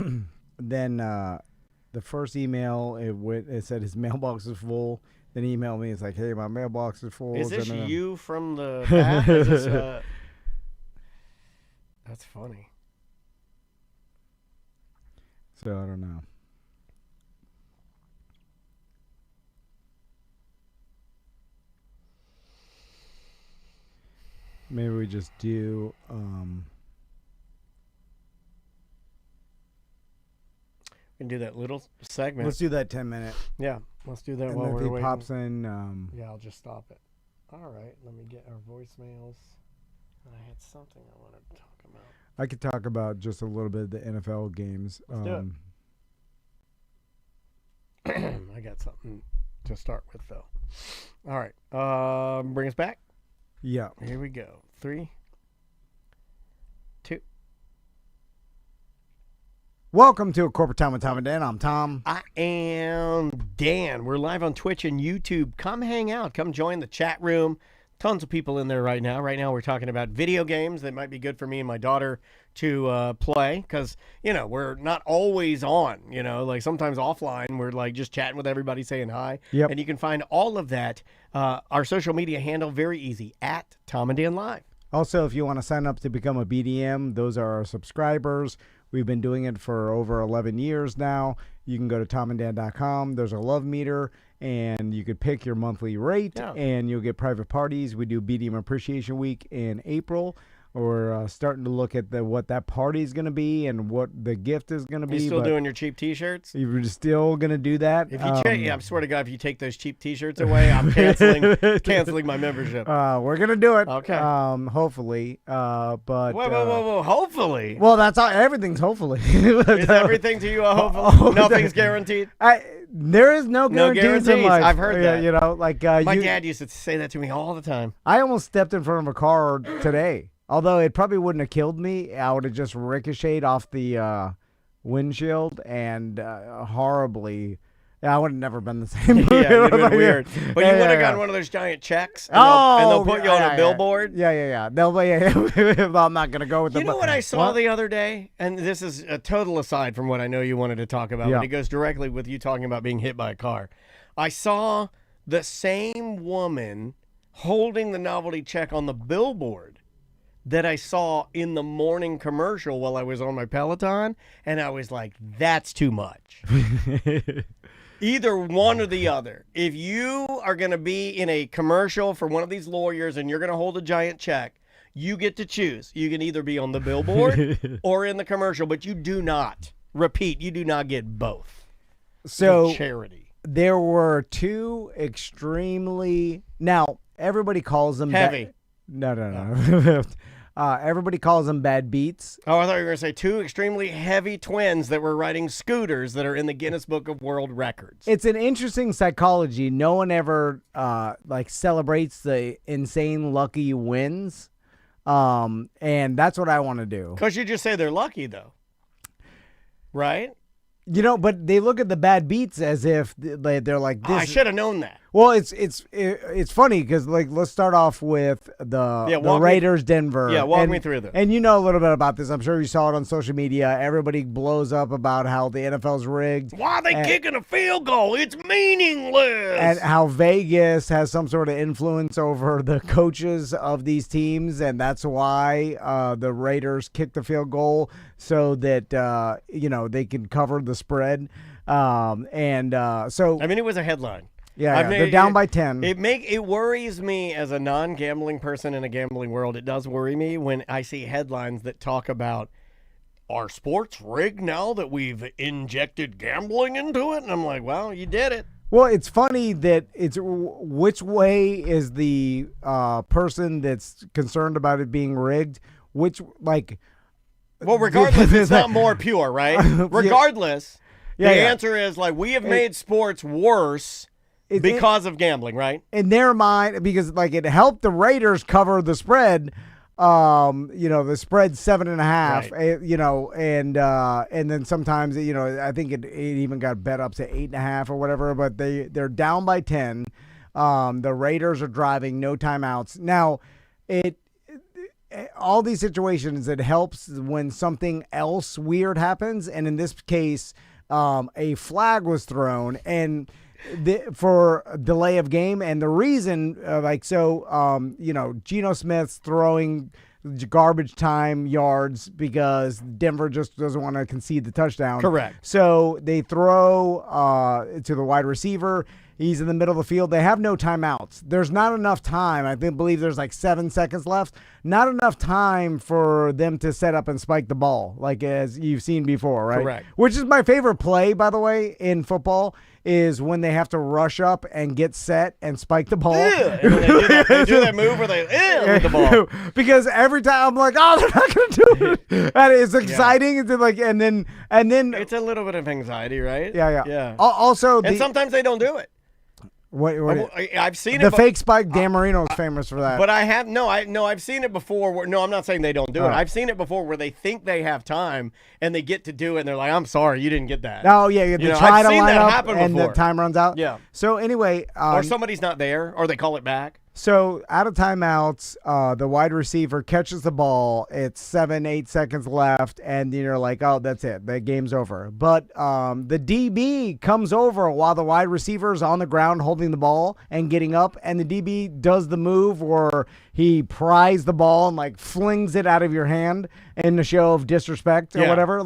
Then the first email, it said his mailbox is full. Then he emailed me. It's like, hey, my mailbox is full. Is this And then, you from the back? Is this, that's funny. So I don't know. Maybe we just do. We can do that little segment. Let's do that 10-minute. Yeah, let's do that And while if we're he waiting. pops in, Yeah, I'll just stop it. All right, let me get our voicemails. I had something I wanted to talk about. I could talk about just a little bit of the NFL games. Let's do it. I got something to start with, though. All right, bring us back. Yeah. Here we go. 3, 2. Welcome to A Corporate Time with Tom and Dan. I'm Tom. I am Dan. We're live on Twitch and YouTube. Come hang out. Come join the chat room. Tons of people in there right now. Right now we're talking about video games that might be good for me and my daughter to play because, you know, we're not always on, you know, like sometimes offline we're like just chatting with everybody saying hi. Yep. And you can find all of that, our social media handle, very easy, at Tom and Dan Live. Also, if you want to sign up to become a BDM, those are our subscribers. We've been doing it for over 11 years now. You can go to tomandan.com. There's a love meter, and you could pick your monthly rate, and you'll get private parties. We do BDM Appreciation Week in April. We're starting to look at what that party is going to be and what the gift is going to be. You still doing your cheap T-shirts? You're still going to do that? If you I swear to God, if you take those cheap T-shirts away, I'm canceling my membership. We're going to do it. Okay. Hopefully. But Whoa. Hopefully. Well, that's all. Everything's hopefully. Is everything to you a hopefully? Nothing's guaranteed? There is no guarantees in life. I've heard that. You know, like my dad used to say that to me all the time. I almost stepped in front of a car today. Although it probably wouldn't have killed me, I would have just ricocheted off the windshield and horribly. I would have never been the same. Yeah, you'd have been weird. But you would have gotten one of those giant checks, and they'll put you on a billboard. Yeah. I'm not gonna go with You know what I saw the other day? And this is a total aside from what I know you wanted to talk about, but it goes directly with you talking about being hit by a car. I saw the same woman holding the novelty check on the billboard that I saw in the morning commercial while I was on my Peloton, and I was like, that's too much. Either one or the other. If you are going to be in a commercial for one of these lawyers and you're going to hold a giant check, you get to choose. You can either be on the billboard or in the commercial, but you do not, repeat, you do not get both. So charity. There were 2 extremely, now everybody calls them heavy. No. Everybody calls them bad beats. Oh, I thought you were going to say 2 extremely heavy twins that were riding scooters that are in the Guinness Book of World Records. It's an interesting psychology. No one ever celebrates the insane lucky wins, and that's what I want to do. Because you just say they're lucky, though, right? You know, but they look at the bad beats as if they're like, this. I should have known that. Well, it's funny because, like, let's start off with the Raiders Denver. Yeah, walk me through this. And you know a little bit about this. I'm sure you saw it on social media. Everybody blows up about how the NFL's rigged. Why are they kicking a field goal? It's meaningless. And how Vegas has some sort of influence over the coaches of these teams, and that's why the Raiders kicked the field goal so that they can cover the spread. So I mean, it was a headline. Yeah, they're down by 10. It worries me as a non-gambling person in a gambling world. It does worry me when I see headlines that talk about, are sports rigged now that we've injected gambling into it? And I'm like, well, you did it. Well, it's funny that it's which way is the person that's concerned about it being rigged? Well, regardless, it's not more pure, right? Regardless, the answer is like we have made sports worse because of gambling, right? In their mind, because like it helped the Raiders cover the spread, the spread's 7.5, Right. and then sometimes, I think it even got bet up to 8.5 or whatever, but they're down by 10. The Raiders are driving, no timeouts. Now, all these situations, it helps when something else weird happens, and in this case, a flag was thrown, and for delay of game, and the reason, Geno Smith's throwing garbage time yards because Denver just doesn't want to concede the touchdown. Correct. So they throw to the wide receiver. He's in the middle of the field. They have no timeouts. There's not enough time. I believe there's like 7 seconds left. Not enough time for them to set up and spike the ball, like as you've seen before, right? Correct. Which is my favorite play, by the way, in football, is when they have to rush up and get set and spike the ball. Yeah. And they do that move where they with the ball. Because every time I'm like, oh, they're not going to do it. And it's exciting. It's like, and then It's a little bit of anxiety, right? Yeah. Also, and sometimes they don't do it. What I've seen the it. fake spike. Dan Marino is famous for that. But I've seen it before. I'm not saying they don't do it. I've seen it before where they think they have time and they get to do it, and they're like, "I'm sorry, you didn't get that." Oh yeah, they try I've to seen line that up happen and before. the time runs out. Yeah. So anyway, or somebody's not there, or they call it back. So out of timeouts, the wide receiver catches the ball. It's 7-8 seconds left, and you're like, "Oh, that's it. The game's over." But the DB comes over while the wide receiver is on the ground holding the ball and getting up, and the DB does the move where he pries the ball and like flings it out of your hand in a show of disrespect or whatever.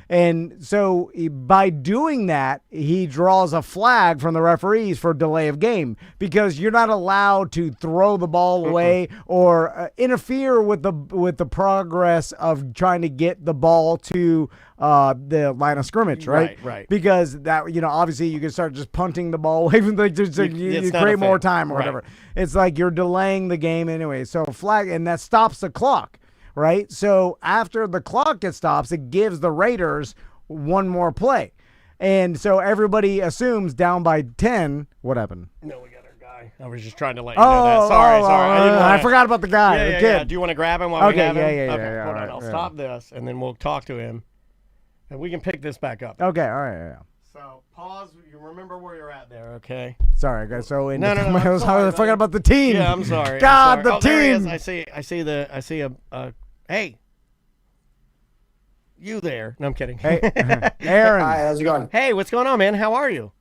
And so by doing that, he draws a flag from the referees for delay of game, because you're not allowed to throw the ball away or interfere with the progress of trying to get the ball to the line of scrimmage, right? Right. Because that, obviously you can start just punting the ball away from you create more time or whatever. It's like you're delaying the game anyway. So flag, and that stops the clock. Right? So after the clock stops, it gives the Raiders one more play. And so everybody assumes down by 10, what happened? No, we got our guy. I was just trying to let you know that. Sorry. I forgot about the guy. Yeah. Do you want to grab him while we have him? Yeah. Okay, hold on. Right, I'll stop this, and then we'll talk to him, and we can pick this back up. Okay, all right, yeah. So pause. You remember where you're at there, okay? Sorry, guys. So No, I forgot about the team. Yeah, I'm sorry. God, the there he team. is. I see a hey. You there? No, I'm kidding. Hey, Aaron. Hi, how's it going? Hey, what's going on, man? How are you?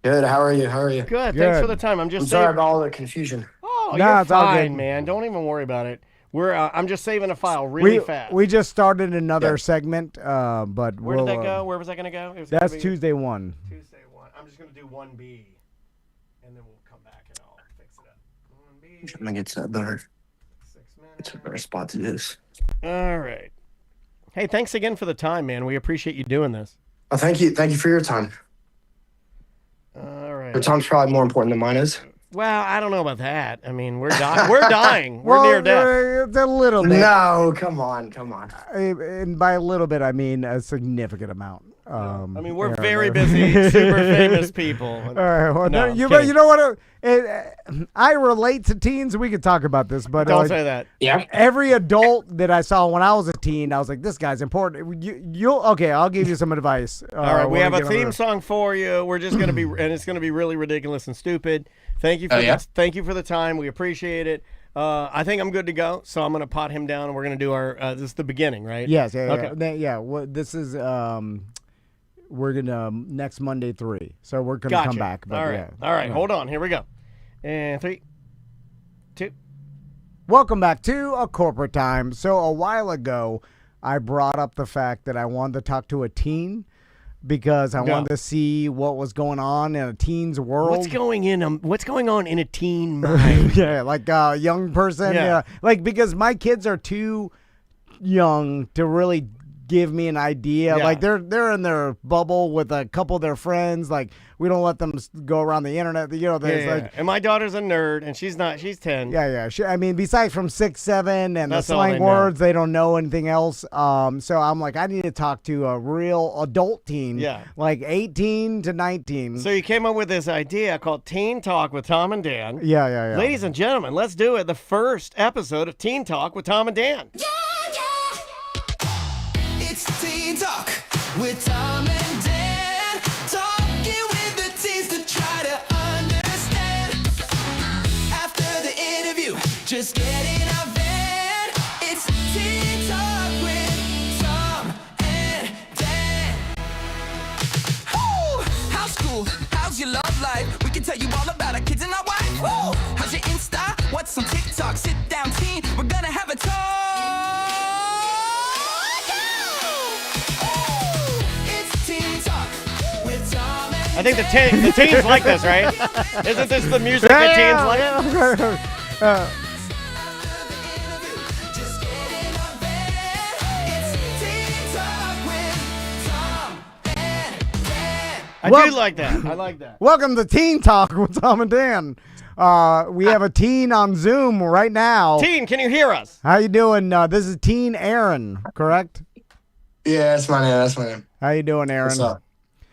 Good. How are you? Good. Thanks for the time. I'm sorry about all the confusion. Oh, No, you're it's all good. fine, man. Don't even worry about it. I'm just saving a file really fast. We just started another segment, but Where did that go? Where was that going to go? That's Tuesday 1. Tuesday 1. I'm just going to do 1B, and then we'll come back and I'll fix it up. 1B. I'm gonna get to that better. 6 minutes. It's a better spot to do this. All right. Hey, thanks again for the time, man. We appreciate you doing this. Oh, thank you. Thank you for your time. All right. Your time's probably more important than mine is. Well, I don't know about that. I mean, we're dying. We're near death. It's a little bit. No, come on. And by a little bit, I mean a significant amount. I mean, we're very busy, super famous people. All right. Well, No, I'm you kidding. know what? I relate to teens. We could talk about this, but Don't say that. Yeah. every adult that I saw when I was a teen, I was like, "This guy's important." Okay? I'll give you some advice. All right, we when have a get on theme the- song for you. We're just gonna be, and it's gonna be really ridiculous and stupid. Thank you for thank you for the time. We appreciate it. I think I'm good to go, so I'm gonna pot him down, and we're gonna do our. This is the beginning, right? Yes. Yeah. Okay. Yeah. Well, this is we're gonna next Monday 3, so we're gonna come back. But All right. yeah. All right. Hold on. Here we go. And 3, 2. Welcome back to A Corporate Time. So a while ago, I brought up the fact that I wanted to talk to a teen because I wanted to see what was going on in a teen's world. What's going on in a teen mind? Yeah, like a young person. Yeah. Yeah. Like, because my kids are too young to really give me an idea. Yeah. Like they're in their bubble with a couple of their friends. Like we don't let them go around the internet. You know, there's like. And my daughter's a nerd, and she's not. She's 10. Yeah. I mean, besides from 6, 7, and That's the all they slang know. words, they don't know anything else. So I'm like, I need to talk to a real adult teen. Yeah. Like 18 to 19. So you came up with this idea called Teen Talk with Tom and Dan. Yeah. Ladies and gentlemen, let's do it. The first episode of Teen Talk with Tom and Dan. It's Teen Talk with Tom and Dan. Talking with the teens to try to understand. After the interview, just get in our van. It's Teen Talk with Tom and Dan. Woo! How's school? How's your love life? We can tell you all about our kids and our wife. Woo! How's your Insta? What's on TikTok? Sit down, teen. We're gonna have a talk. I think the teens like this, right? Isn't this the music that teens like? I do like that. I like that. Welcome to Teen Talk with Tom and Dan. We have a teen on Zoom right now. Teen, can you hear us? How you doing? This is Teen Aaron, correct? Yeah, that's my name. How you doing, Aaron? What's up?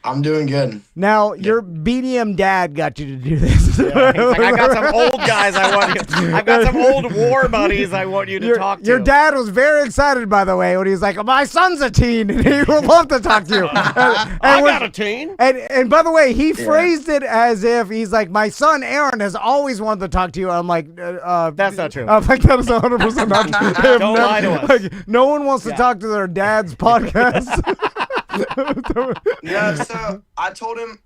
I'm doing good. Now, your BDM dad got you to do this. Yeah, he's like, I got some old guys I want you. I've got some old war buddies I want you to talk to. Your dad was very excited, by the way, when he was like, "My son's a teen, and he would love to talk to you." I got a teen. And by the way, he phrased it as if he's like, "My son Aaron has always wanted to talk to you." I'm like, that's not true. I'm like, that is 100% not true. Don't lie to us. Like, no one wants to talk to their dad's podcast. Yeah, so I told him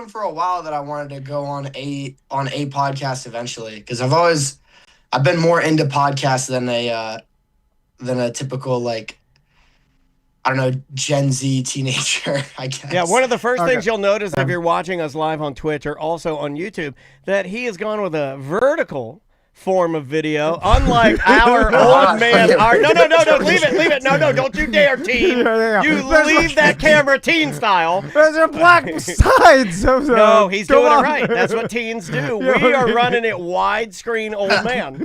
for a while that I wanted to go on a podcast eventually, because I've been more into podcasts than a typical, like, I don't know, Gen Z teenager, I guess. Yeah, one of the first things you'll notice if you're watching us live on Twitch or also on YouTube, that he has gone with a vertical form of video, unlike our old man. No, leave it. No, don't you dare, teen. You leave that camera teen style. There's a black sides. No, he's doing it right. That's what teens do. We are running it widescreen, old man.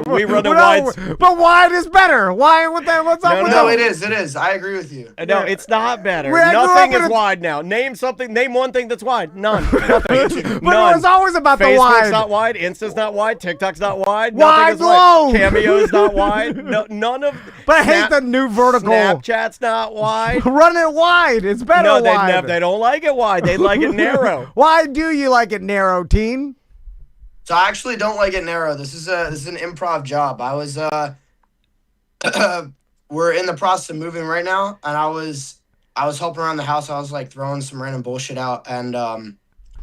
We run it wide. But wide is better. Why? What's up with that? No, it is. I agree with you. No, it's not better. I grew Nothing up is in wide now. Name one thing that's wide. None. Nothing. But it was always about the Facebook's wide. not wide. Insta's not wide. TikTok's not wide. Wide Nothing is wide. load. Cameo's not wide. No, none of. But I hate the new vertical. Snapchat's not wide. Run it wide. It's better No, wide. they don't like it wide. They like it narrow. Why do you like it narrow, teen? So I actually don't like it narrow. This is an improv job. I was we're in the process of moving right now, and I was helping around the house. I was like throwing some random bullshit out, and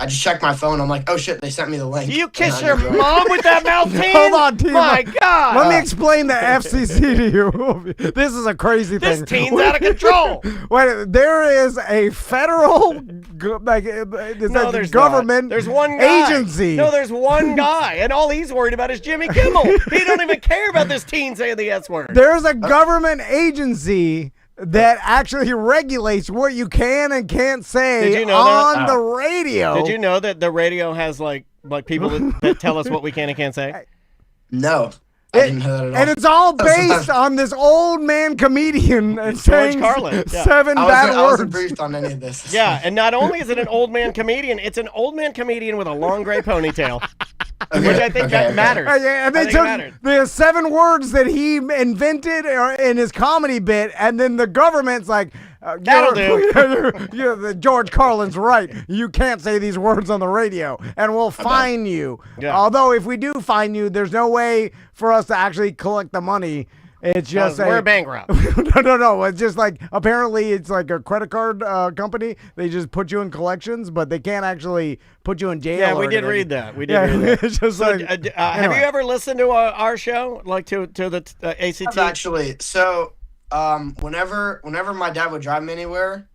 I just checked my phone. I'm like, oh shit, they sent me the link. Do you kiss your mom with that mouth, teen? Hold on, teen. My God. Let me explain the FCC to you. This is a crazy thing. This teen's out of control. Wait, there is a federal There's government not. There's one guy. agency. No, there's one guy, and all he's worried about is Jimmy Kimmel. He don't even care about this teen saying the S word. There's a government agency that actually regulates what you can and can't say Did you know on that? the radio. Did you know that the radio has like people that tell us what we can and can't say? No. I didn't know that at all. And it's all based on this old man comedian saying Carlin, yeah. 7 bad I wasn't words. briefed on any of this. Yeah, and not only is it an old man comedian, it's an old man comedian with a long gray ponytail, which I think that matters. Yeah, and I they think it took matters. the 7 words that he invented in his comedy bit, and then the government's like, That'll do. The George Carlin's right. You can't say these words on the radio, and we'll fine you. Yeah. Although if we do fine you, there's no way for us to actually collect the money. It's just we're bankrupt. No. It's just like apparently it's like a credit card company. They just put you in collections, but they can't actually put you in jail. Yeah, we or did anything. read that. We did read that. It's just So, like, have you ever listened to our show, like to the ACT? Actually, so whenever my dad would drive me anywhere,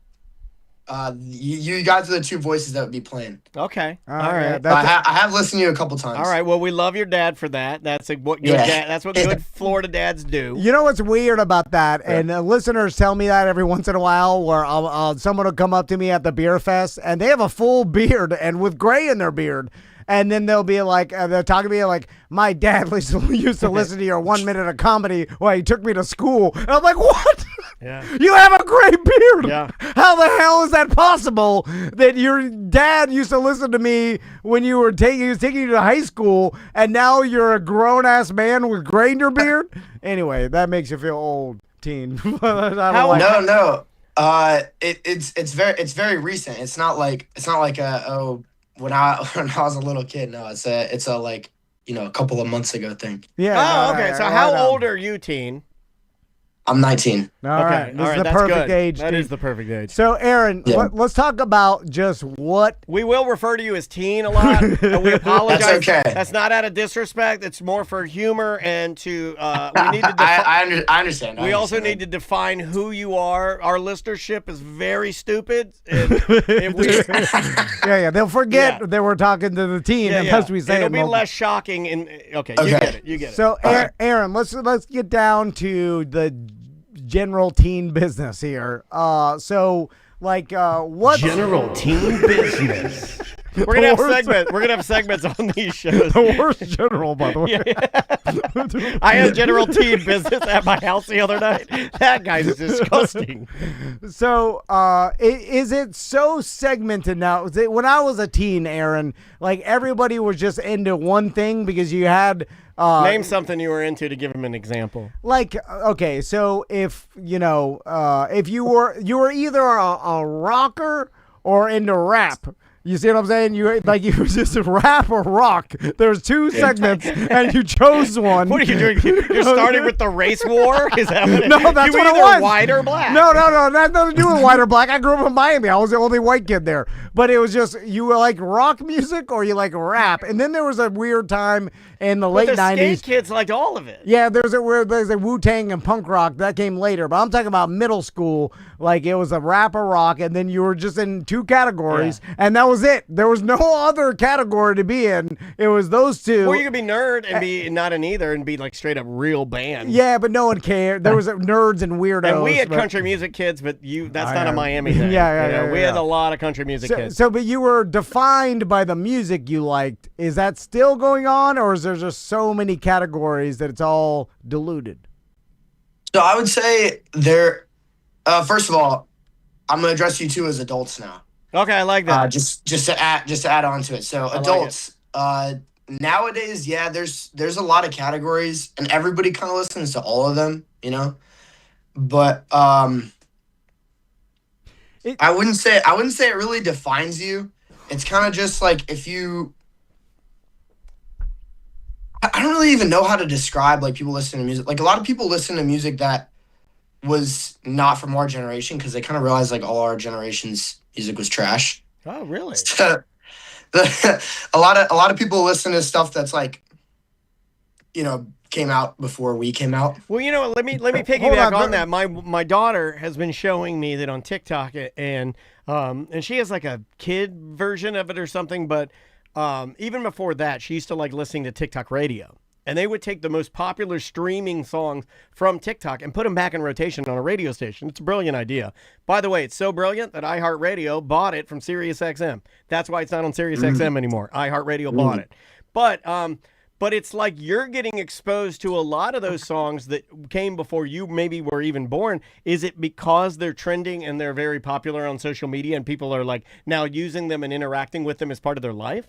You guys are the two voices that would be playing. Okay. All All right. right. That's I have listened to you a couple times. All right. Well, we love your dad for that. That's what good Yeah. dad. That's what good Florida dads do. You know what's weird about that, and listeners tell me that every once in a while, where someone will come up to me at the beer fest, and they have a full beard and with gray in their beard, and then they'll be like, they're talking to me like, my dad used to listen to your 1 minute of comedy while he took me to school, and I'm like, what? Yeah. You have a gray beard. Yeah. How the hell is that possible that your dad used to listen to me when he was taking you to high school, and now you're a grown ass man with gray in your beard? Anyway, that makes you feel old, teen. No. It's very recent. It's not like when I was a little kid. No, it's a like, a couple of months ago thing. Yeah. Oh, okay. So how old are you, teen? I'm 19. All right. This is the perfect age. That teen. is the perfect age. So, Aaron, Yeah. let's talk about just what. We will refer to you as teen a lot, and we apologize. That's okay. That's not out of disrespect. It's more for humor and to we need to. I understand. We also need to define who you are. Our listenership is very stupid. Yeah, they'll forget that we're talking to the teen unless we say it'll it. be less shocking. Okay, you get it. So, Aaron, let's get down to the general teen business here. What General teen business? We're gonna have segments. We're gonna have segments on these shows. The worst general, by the way. Yeah. I had general teen business at my house the other night. That guy's disgusting. So, is it so segmented now? When I was a teen, Aaron, like everybody was just into one thing because you had. Name something you were into to give him an example. Like, okay, so if if you were either a rocker or into rap. You see what I'm saying? You were just rap or rock. There's two segments, and you chose one. What are you doing? You're starting with the race war? Is that what No, that's you what it either was. white or black? No, that had nothing to do with white or black. I grew up in Miami. I was the only white kid there. But it was just, you like rock music or you like rap. And then there was a weird time in the late 90s. Skate kids liked all of it. Yeah, there's a Wu-Tang and punk rock that came later, but I'm talking about middle school. Like it was a rap or rock, and then you were just in two categories, and that was it. There was no other category to be in. It was those two. Or you could be nerd and be not in either and be like straight up real band. Yeah, but no one cared. There was nerds and weirdos. And we had country music kids, but that's not a Miami thing. Yeah, we had a lot of country music kids. So, but you were defined by the music you liked. Is that still going on, or is there just so many categories that it's all diluted? So I would say first of all, I'm gonna address you two as adults now. Okay, I like that. Just to add on to it. So adults, nowadays, there's a lot of categories, and everybody kind of listens to all of them, But I wouldn't say it really defines you. It's kind of just like if you. I don't really even know how to describe like people listen to music. Like a lot of people listen to music that was not from our generation because they kind of realized like all our generation's music was trash. Oh, really? A lot of people listen to stuff that's like, came out before we came out. Well, let me piggyback on that. My daughter has been showing me that on TikTok, and she has like a kid version of it or something. But even before that, she used to like listening to TikTok radio. And they would take the most popular streaming songs from TikTok and put them back in rotation on a radio station. It's a brilliant idea. By the way, it's so brilliant that iHeartRadio bought it from SiriusXM. That's why it's not on SiriusXM anymore. iHeartRadio bought it. But it's like you're getting exposed to a lot of those songs that came before you maybe were even born. Is it because they're trending and they're very popular on social media and people are like now using them and interacting with them as part of their life?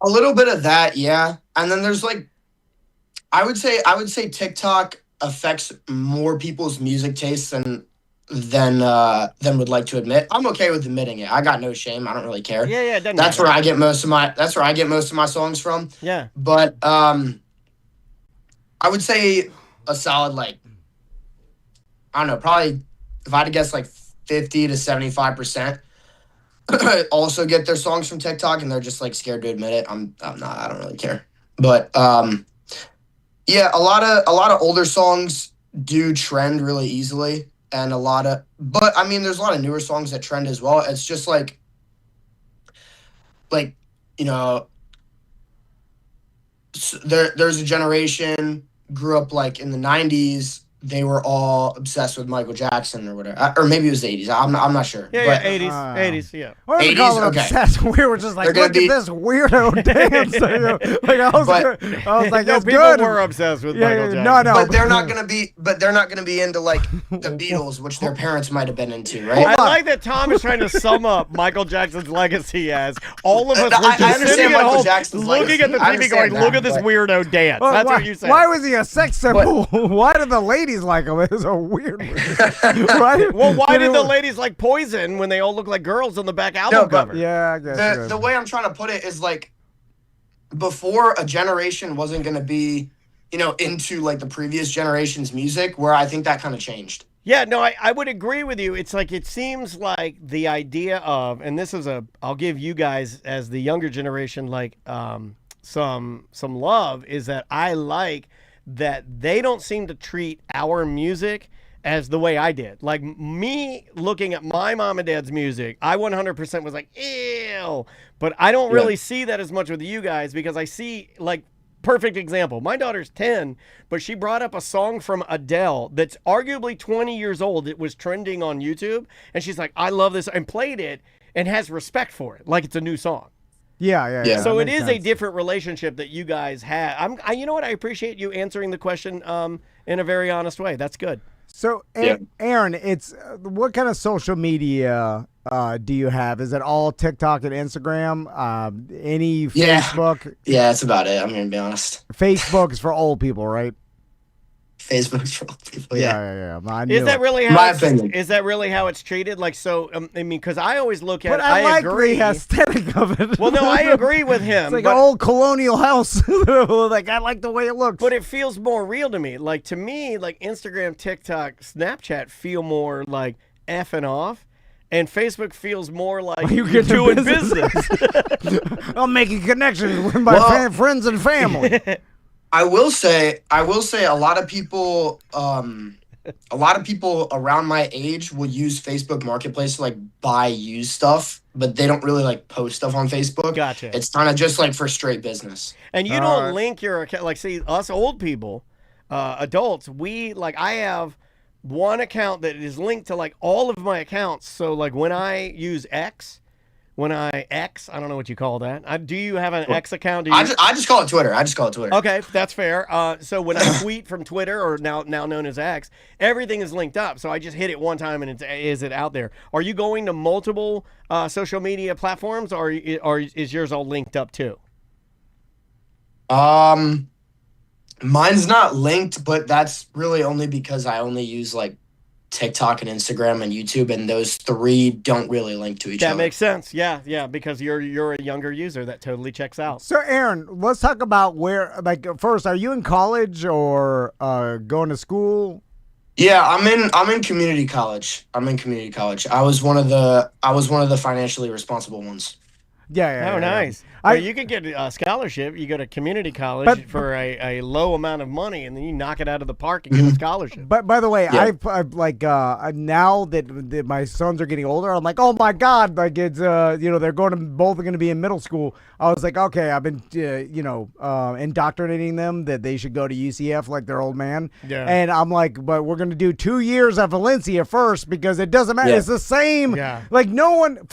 A little bit of that, yeah. And then there's like, I would say TikTok affects more people's music tastes than would like to admit. I'm okay with admitting it. I got no shame. I don't really care. Yeah. It doesn't That's matter. where I get most of my songs from. Yeah. But I would say a solid like, I don't know, probably if I had to guess like 50 to 75%. Also get their songs from TikTok and they're just like scared to admit it. I'm not. I don't really care. But yeah, a lot of older songs do trend really easily. and but I mean, there's a lot of newer songs that trend as well. It's just like you know, there's a generation grew up like in the 90s. They were all obsessed with Michael Jackson or whatever, or maybe it was the 80s. I'm not sure. Yeah, but, 80s, yeah. What do we 80s? call it? Okay. Obsessed. We were just like, They're gonna look at this weirdo dance. Like I was like, No, that's people good. were obsessed with Yeah, Michael yeah, Jackson. no. But they're not gonna be. But they're not gonna be into like the Beatles, which their parents might have been into, right? I like that Tom is trying to sum up Michael Jackson's legacy as all of us were I just understand sitting at Michael home Jackson's looking at the legacy. I TV going, understand look that, at this but- weirdo dance. Well, That's why, what you said. why was he a sex symbol? Why did the ladies like him? It was a weird. Right? Well, why did the ladies like Poison when they all look like girls on the back album cover? Yeah, I guess. The way I'm trying to put it is like before a generation wasn't gonna be, into like the previous generation's music, where I think that kind of changed. Yeah, no, I would agree with you. It's like it seems like the idea of, and this is I'll give you guys as the younger generation like some love, is that I like that they don't seem to treat our music as the way I did. Like me looking at my mom and dad's music, I 100% was like, ew. But I don't really see that as much with you guys because I see like, perfect example. My daughter's 10, but she brought up a song from Adele that's arguably 20 years old. It was trending on YouTube. And she's like, I love this, and played it and has respect for it. Like it's a new song. Yeah. So that it makes is a sense. different relationship that you guys have. You know what? I appreciate you answering the question in a very honest way. That's good. So, Aaron, it's what kind of social media do you have? Is it all TikTok and Instagram? Any Facebook? Yeah, that's about it. I'm gonna be honest. Facebook is for old people, right? Facebook's for old people. Yeah. I knew Is that it. really how? My It's, opinion. is that really how it's treated? Like, so I mean, because I always look at. But it, I like agree. the aesthetic of it. Well, no, I agree with him. It's like but, an old colonial house. Like I like the way it looks. but it feels more real to me. Like to me, like Instagram, TikTok, Snapchat feel more like effing off. And Facebook feels more like You you're get to doing business. business. I'm making connections with my friends and family. I will say a lot of people around my age will use Facebook Marketplace to like buy used stuff, but they don't really like post stuff on Facebook. Gotcha. It's kind of just like for straight business. And you don't link your account. Like, see, us old people, adults, I have one account that is linked to like all of my accounts. So like when I use X, I don't know what you call that. Do you have an X account? Do you? I just call it Twitter. Okay, that's fair. So when I tweet from Twitter, or now known as X, everything is linked up. So I just hit it one time and is it out there? Are you going to multiple social media platforms, or is yours all linked up too? Mine's not linked, but that's really only because I only use like TikTok and Instagram and YouTube, and those three don't really link to each other. That makes sense. Yeah, because you're a younger user. That totally checks out. So, Aaron, let's talk about where. Like, first, are you in college or going to school? Yeah, I'm in community college. I was one of the financially responsible ones. Yeah. Oh, nice. Well, you could get a scholarship. You go to community college for a low amount of money, and then you knock it out of the park and get a scholarship. But by the way, I've like now that my sons are getting older, I'm like, oh my god, like it's they're both going to be in middle school. I was like, okay, I've been indoctrinating them that they should go to UCF like their old man. Yeah. And I'm like, but we're going to do 2 years at Valencia first because it doesn't matter. Yeah. It's the same. Yeah. Like I can't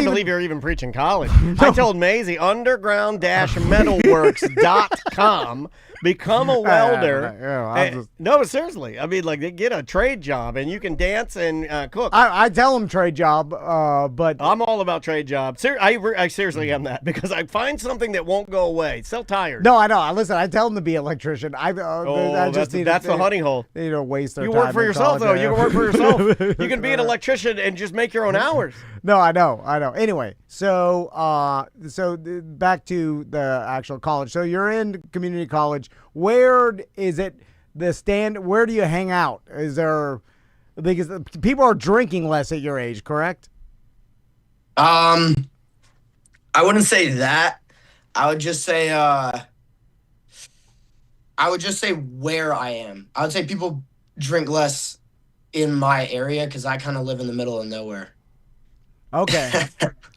believe you're even preaching college. I told Maisie, underground-metalworks.com, become a welder. No, seriously. I mean, like, they get a trade job, and you can dance and cook. I tell them trade job, but I'm all about trade jobs. I seriously am that, because I find something that won't go away. So tired. no, I know. Listen, I tell them to be an electrician. That's the honey hole. They don't waste their You time. work for in yourself, college. though. You can work for yourself. You can be an electrician and just make your own hours. No, I know. Anyway, so back to the actual college. So you're in community college. Where is it? Where do you hang out? Is there, because people are drinking less at your age, correct? I wouldn't say that. I would just say where I am. I would say people drink less in my area because I kind of live in the middle of nowhere. Okay.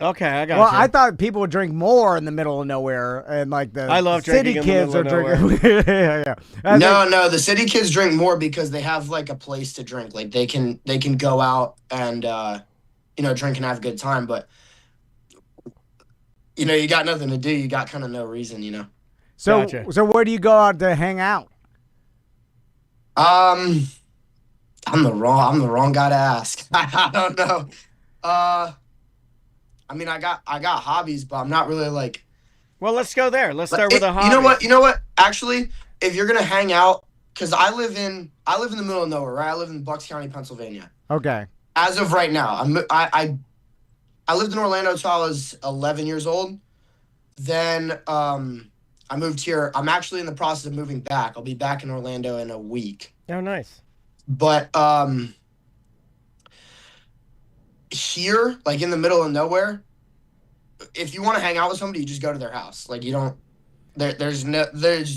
Okay, I got Well, you. I thought people would drink more in the middle of nowhere, and like the I love city drinking in the kids are middle of drinking. yeah. I think- No, the city kids drink more because they have like a place to drink. Like they can go out and drink and have a good time. But you got nothing to do. You got kind of no reason. So, Gotcha. so where do you go out to hang out? I'm the wrong guy to ask. I don't know. I mean, I got hobbies, but I'm not really like. Well, let's go there. Let's start with a hobby. You know what? Actually, if you're gonna hang out, because I live in the middle of nowhere, right? I live in Bucks County, Pennsylvania. Okay. As of right now, I lived in Orlando until I was 11 years old. Then I moved here. I'm actually in the process of moving back. I'll be back in Orlando in a week. Oh, nice. But here, like in the middle of nowhere, if you want to hang out with somebody, you just go to their house. Like you don't. There's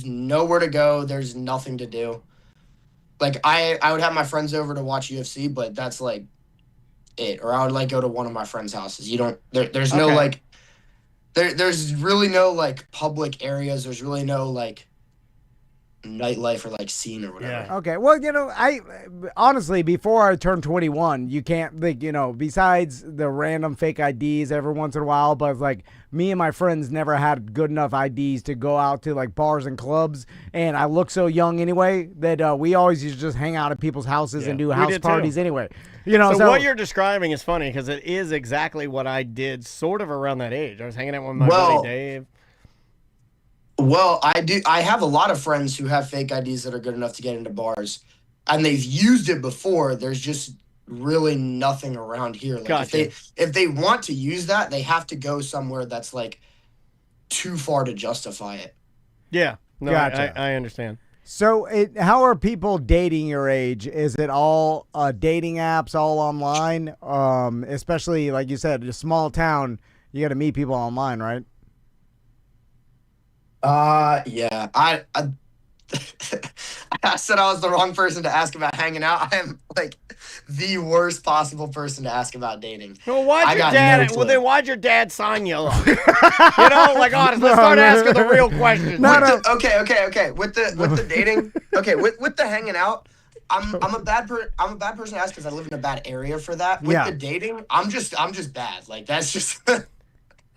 nowhere to go. There's nothing to do. Like I would have my friends over to watch UFC, but that's like it. Or I would like go to one of my friends' houses. You don't. There's no Okay. like. There's really no like public areas. There's really no like nightlife or like scene or whatever. Yeah. Okay. Well, I honestly, before I turned 21, you can't like, besides the random fake IDs every once in a while, but like me and my friends never had good enough IDs to go out to like bars and clubs. And I look so young anyway that we always used to just hang out at people's houses and do we house did too. parties anyway. So what you're describing is funny because it is exactly what I did sort of around that age. I was hanging out with my buddy Dave. Well, I have a lot of friends who have fake IDs that are good enough to get into bars, and they've used it before. There's just really nothing around here. Like Gotcha. if they want to use that, they have to go somewhere that's like too far to justify it. Yeah. No, Gotcha. I understand. So, how are people dating your age? Is it all dating apps, all online? Especially, like you said, a small town, you got to meet people online, right? Yeah. I I said I was the wrong person to ask about hanging out. I am like the worst possible person to ask about dating. Well, why'd I your got dad? no Well, clue. then why'd your dad sign you up? Like honest. Let's start asking the real questions. Okay. With the dating, with the hanging out, I'm a bad person to ask because I live in a bad area for that. With the dating, I'm just bad. Like that's just.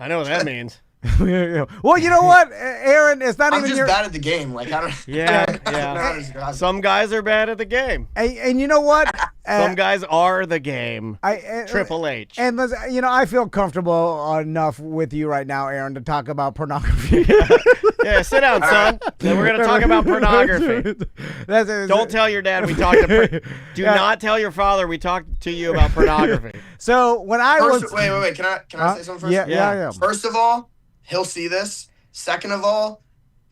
I know what that means. Well, you know what, Aaron? It's not I'm even just your. bad at the game. Like I don't. Yeah, I don't know how to describe it. Some guys are bad at the game. And you know what? Some guys are the game. Triple H. And listen, I feel comfortable enough with you right now, Aaron, to talk about pornography. Yeah, sit down, son. Then we're gonna talk about pornography. Don't tell your dad we talked to. Do not tell your father we talked to you about pornography. So when I was Wait. Can I say something first? Yeah. First of all, he'll see this. Second of all,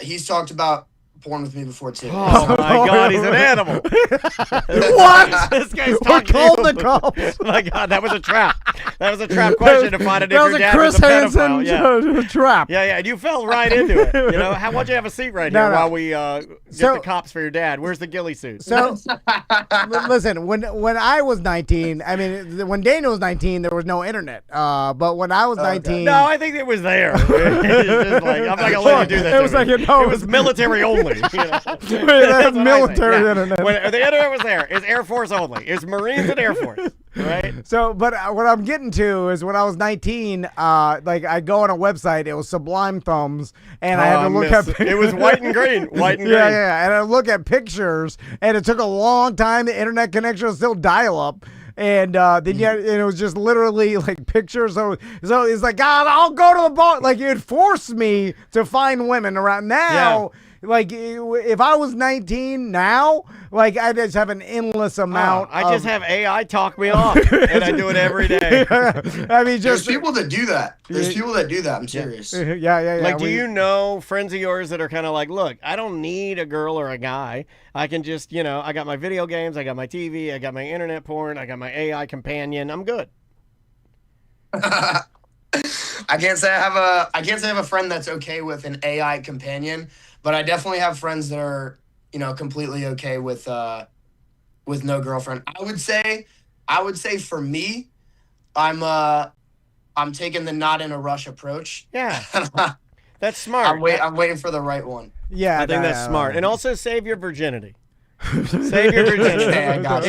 he's talked about porn with me before too. Oh my God, he's an animal. What? This guy's We're talking calling to the you. cops. Oh my God, that was a trap. That was a trap question to find out if That was your a dad Chris was a pedophile. Hansen Yeah. trap. Yeah, and you fell right into it. Why don't you have a seat right here while we get the cops for your dad? Where's the ghillie suit? So, listen, when I was 19, I mean, when Daniel was 19, there was no internet. But when I was 19, No, I think it was there. It's just like, I'm not gonna let you do that. It was like, no, it was military only. That's military internet. When the internet was there, it's Air Force only. It's Marines and Air Force, right? So, but what I'm getting to is when I was 19, like I go on a website, it was Sublime Thumbs, and I had to look at. It was white and green, Yeah, and I look at pictures, and it took a long time. The internet connection was still dial-up. And then it was just literally like pictures. So it's like, God, I'll go to the bar. Like it forced me to find women around now. Yeah. Like if I was 19 now, like I just have an endless amount. I just have AI talk me off, and I do it every day. I mean, There's just people that do that. There's people that do that. I'm serious. yeah. Like, do you know friends of yours that are kind of like, look, I don't need a girl or a guy. I can just, I got my video games, I got my TV, I got my internet porn, I got my AI companion. I'm good. I can't say I have a friend that's okay with an AI companion, but I definitely have friends that are, completely okay with with no girlfriend. I would say for me, I'm taking the not in a rush approach. Yeah. That's smart. I'm waiting for the right one. Yeah, I think that's smart. And also save your virginity. Save your virginity.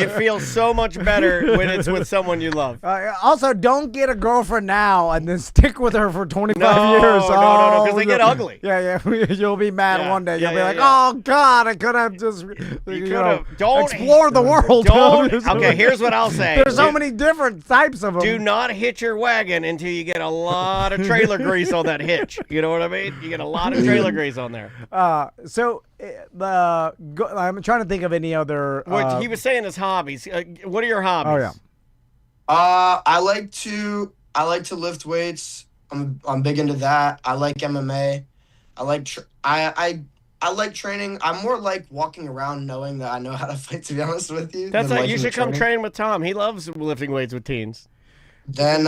It feels so much better when it's with someone you love. Also, don't get a girlfriend now and then stick with her for 25 years. No, because they get ugly. Yeah. You'll be mad one day. You'll be like, yeah. oh, God, I could have just don't explore the world. Okay, here's what I'll say. There's so many different types of them. Do not hitch your wagon until you get a lot of trailer grease on that hitch. You know what I mean? You get a lot of trailer grease on there. I'm trying to think of any other. What he was saying his hobbies. What are your hobbies? Oh yeah. I like to lift weights. I'm big into that. I like MMA. I like training. I'm more like walking around knowing that I know how to fight. To be honest with you, that's like you should come train with Tom. He loves lifting weights with teens. Then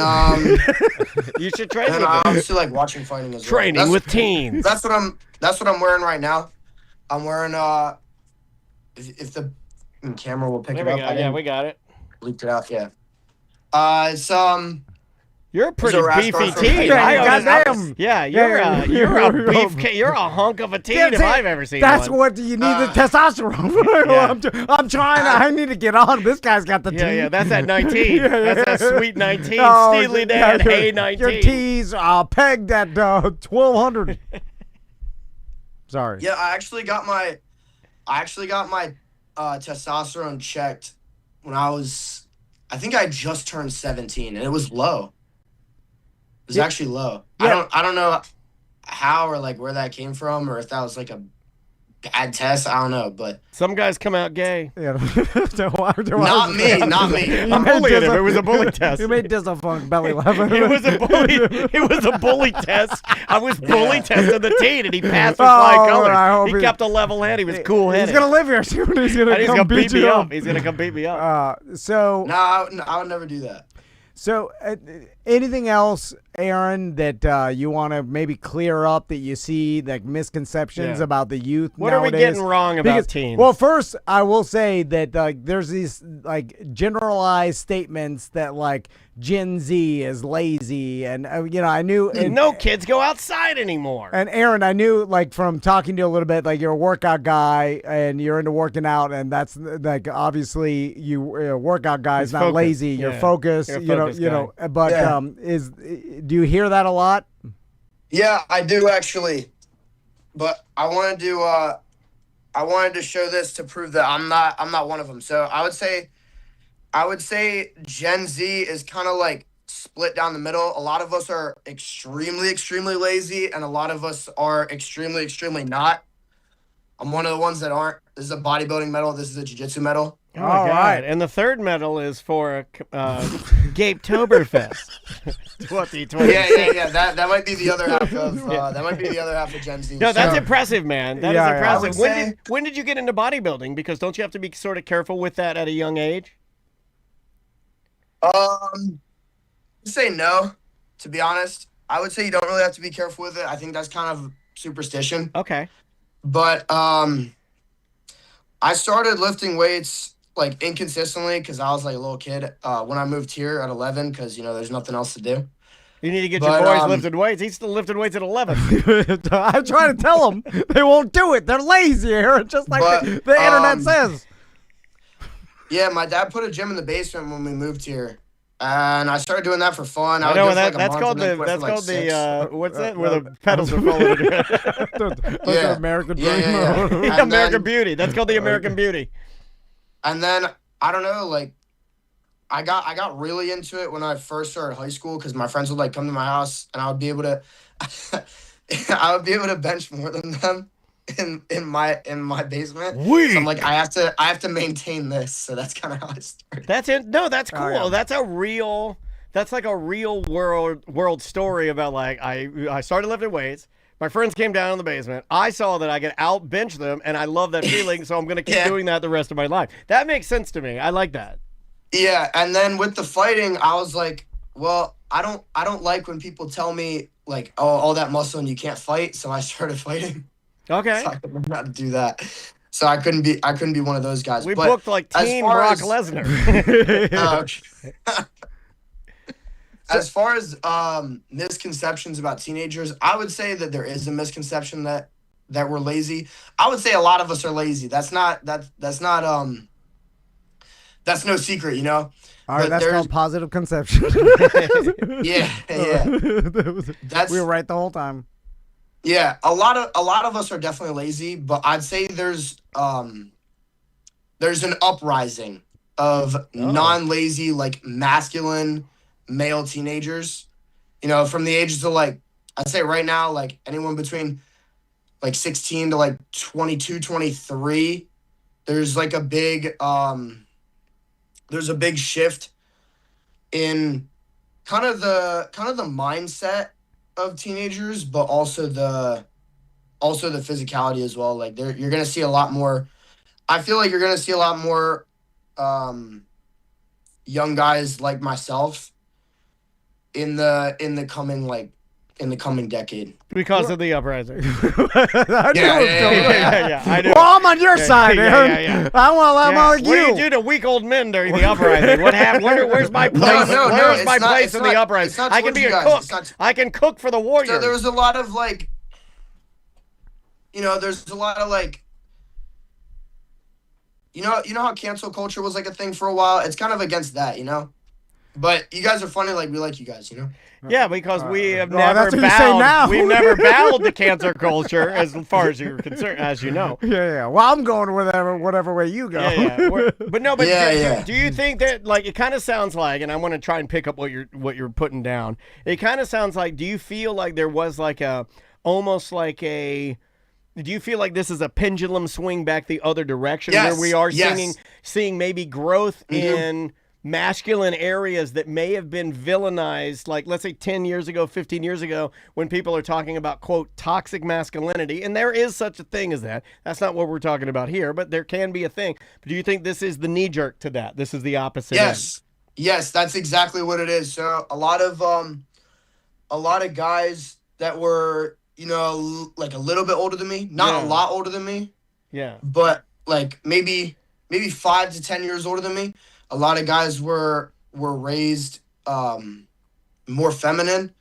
you should train. Then I also like watching fighting as well. Training with teens. That's what I'm wearing right now. I'm wearing if the camera will pick it up. Yeah, we got it. Leaked it out. Yeah. It's You're a pretty beefy teen. You're a hunk of a teen if I've ever seen That's one. what you need the testosterone. I'm trying. I need to get on. This guy's got the T. Yeah, that's at 19. That's that sweet 19. Steely Dan, hey 19. Your T's pegged at 1200. Sorry. Yeah, I actually got my testosterone checked when I think I just turned 17, and it was low. It was actually low. Yeah. I don't know how or like where that came from, or if that was like a bad test. I don't know, but some guys come out gay. Yeah. Not me. I'm bullying him. It was a bully test. You made Dizzle belly laugh. It was a bully test. I was bully testing the teen, and he passed with flying colors. He kept a level head. He was cool headed. He's gonna live here soon. He's gonna beat me up. He's gonna come beat me up. No, I would never do that. So, anything else, Aaron, that you want to maybe clear up that you see, like misconceptions about the youth What nowadays? are we getting wrong about teens? Well, first, I will say that there's these like generalized statements that like Gen Z is lazy, and I knew no kids go outside anymore. And Aaron, I knew like from talking to you a little bit, like you're a workout guy and you're into working out, and that's like obviously workout guy is not focused. lazy. You're focused. You're a focused guy. But do you hear that a lot? Yeah, I do actually. But I wanted to show this to prove that I'm not one of them. So I would say Gen Z is kind of like split down the middle. A lot of us are extremely, extremely lazy, and a lot of us are extremely, extremely not. I'm one of the ones that aren't. This is a bodybuilding medal. This is a jiu-jitsu medal. Oh, all right. And the third medal is for Gapetoberfest 2020. Yeah. That might be the other half of Gen Z. No, that's impressive, man. That is impressive. Yeah. When did you get into bodybuilding? Because don't you have to be sort of careful with that at a young age? Say no, to be honest. I would say you don't really have to be careful with it. I think that's kind of superstition. Okay. But I started lifting weights like inconsistently because I was like a little kid when I moved here at 11 because there's nothing else to do. You need to get your boys lifting weights. He's still lifting weights at 11. I'm trying to tell them they won't do it. They're lazy here, just like the internet says. Yeah, my dad put a gym in the basement when we moved here, and I started doing that for fun. I know that's called the what's that? Where the pedals are falling. The American Dream. Yeah. American Beauty. That's called the American Beauty. And then I don't know, like I got really into it when I first started high school because my friends would like come to my house and I would be able to bench more than them in my basement. So I'm like I have to maintain this. So that's kind of how I started. That's it. No, that's cool. Oh, yeah. That's like a real world story about like I started lifting weights. My friends came down in the basement. I saw that I could out bench them, and I love that feeling. So I'm gonna keep doing that the rest of my life. That makes sense to me. I like that. Yeah, and then with the fighting, I was like, well, I don't like when people tell me like, oh, all that muscle and you can't fight. So I started fighting. Okay. So I learned how to do that. So I couldn't be one of those guys. We But booked like as Team far Brock as- Lesnar. Okay. As far as misconceptions about teenagers, I would say that there is a misconception that we're lazy. I would say a lot of us are lazy. That's no secret, you know. All right, But that's there's- called positive conception. Yeah. We were right the whole time. Yeah, a lot of us are definitely lazy, but I'd say there's an uprising of non-lazy, like masculine male teenagers. You know, from the ages of like, I'd say right now, like anyone between like 16 to like 22, 23, there's like a big shift in kind of the mindset of teenagers, but also the physicality as well. Like you're gonna see a lot more. I feel like you're gonna see a lot more young guys like myself in the coming decade. Because of the uprising. Yeah. I do. Well, I'm on your side, Aaron. Yeah. I want to like What do you. you do to weak old men during the uprising? What happened? Where's my place? No, Where's it's my not- place it's in not- the it's uprising? not I can towards be you a guys. cook. It's not- I can cook for the warriors. So there was a lot of like, there's a lot of like, you know how cancel culture was like a thing for a while. It's kind of against that, you know. But you guys are funny. Like we like you guys, you know. Yeah, because we have well, never that's what you say now. bowed. We've never bowed to cancer culture, as far as you're concerned, as you know. Yeah. Well, I'm going whatever way you go. Yeah. But no, but Yeah. do you think that, like, it kind of sounds like, and I want to try and pick up what you're putting down. It kind of sounds like, do you feel like there was like do you feel like this is a pendulum swing back the other direction, Yes, where we are yes. seeing maybe growth Mm-hmm. in masculine areas that may have been villainized, like let's say 10 years ago, 15 years ago, when people are talking about, quote, toxic masculinity, and there is such a thing as that. That's not what we're talking about here, but there can be a thing. But do you think this is the knee jerk to that? This is the opposite end? Yes, that's exactly what it is. So a lot of guys that were, like a little bit older than me, not a lot older than me, but like maybe 5 to 10 years older than me. A lot of guys were raised more feminine,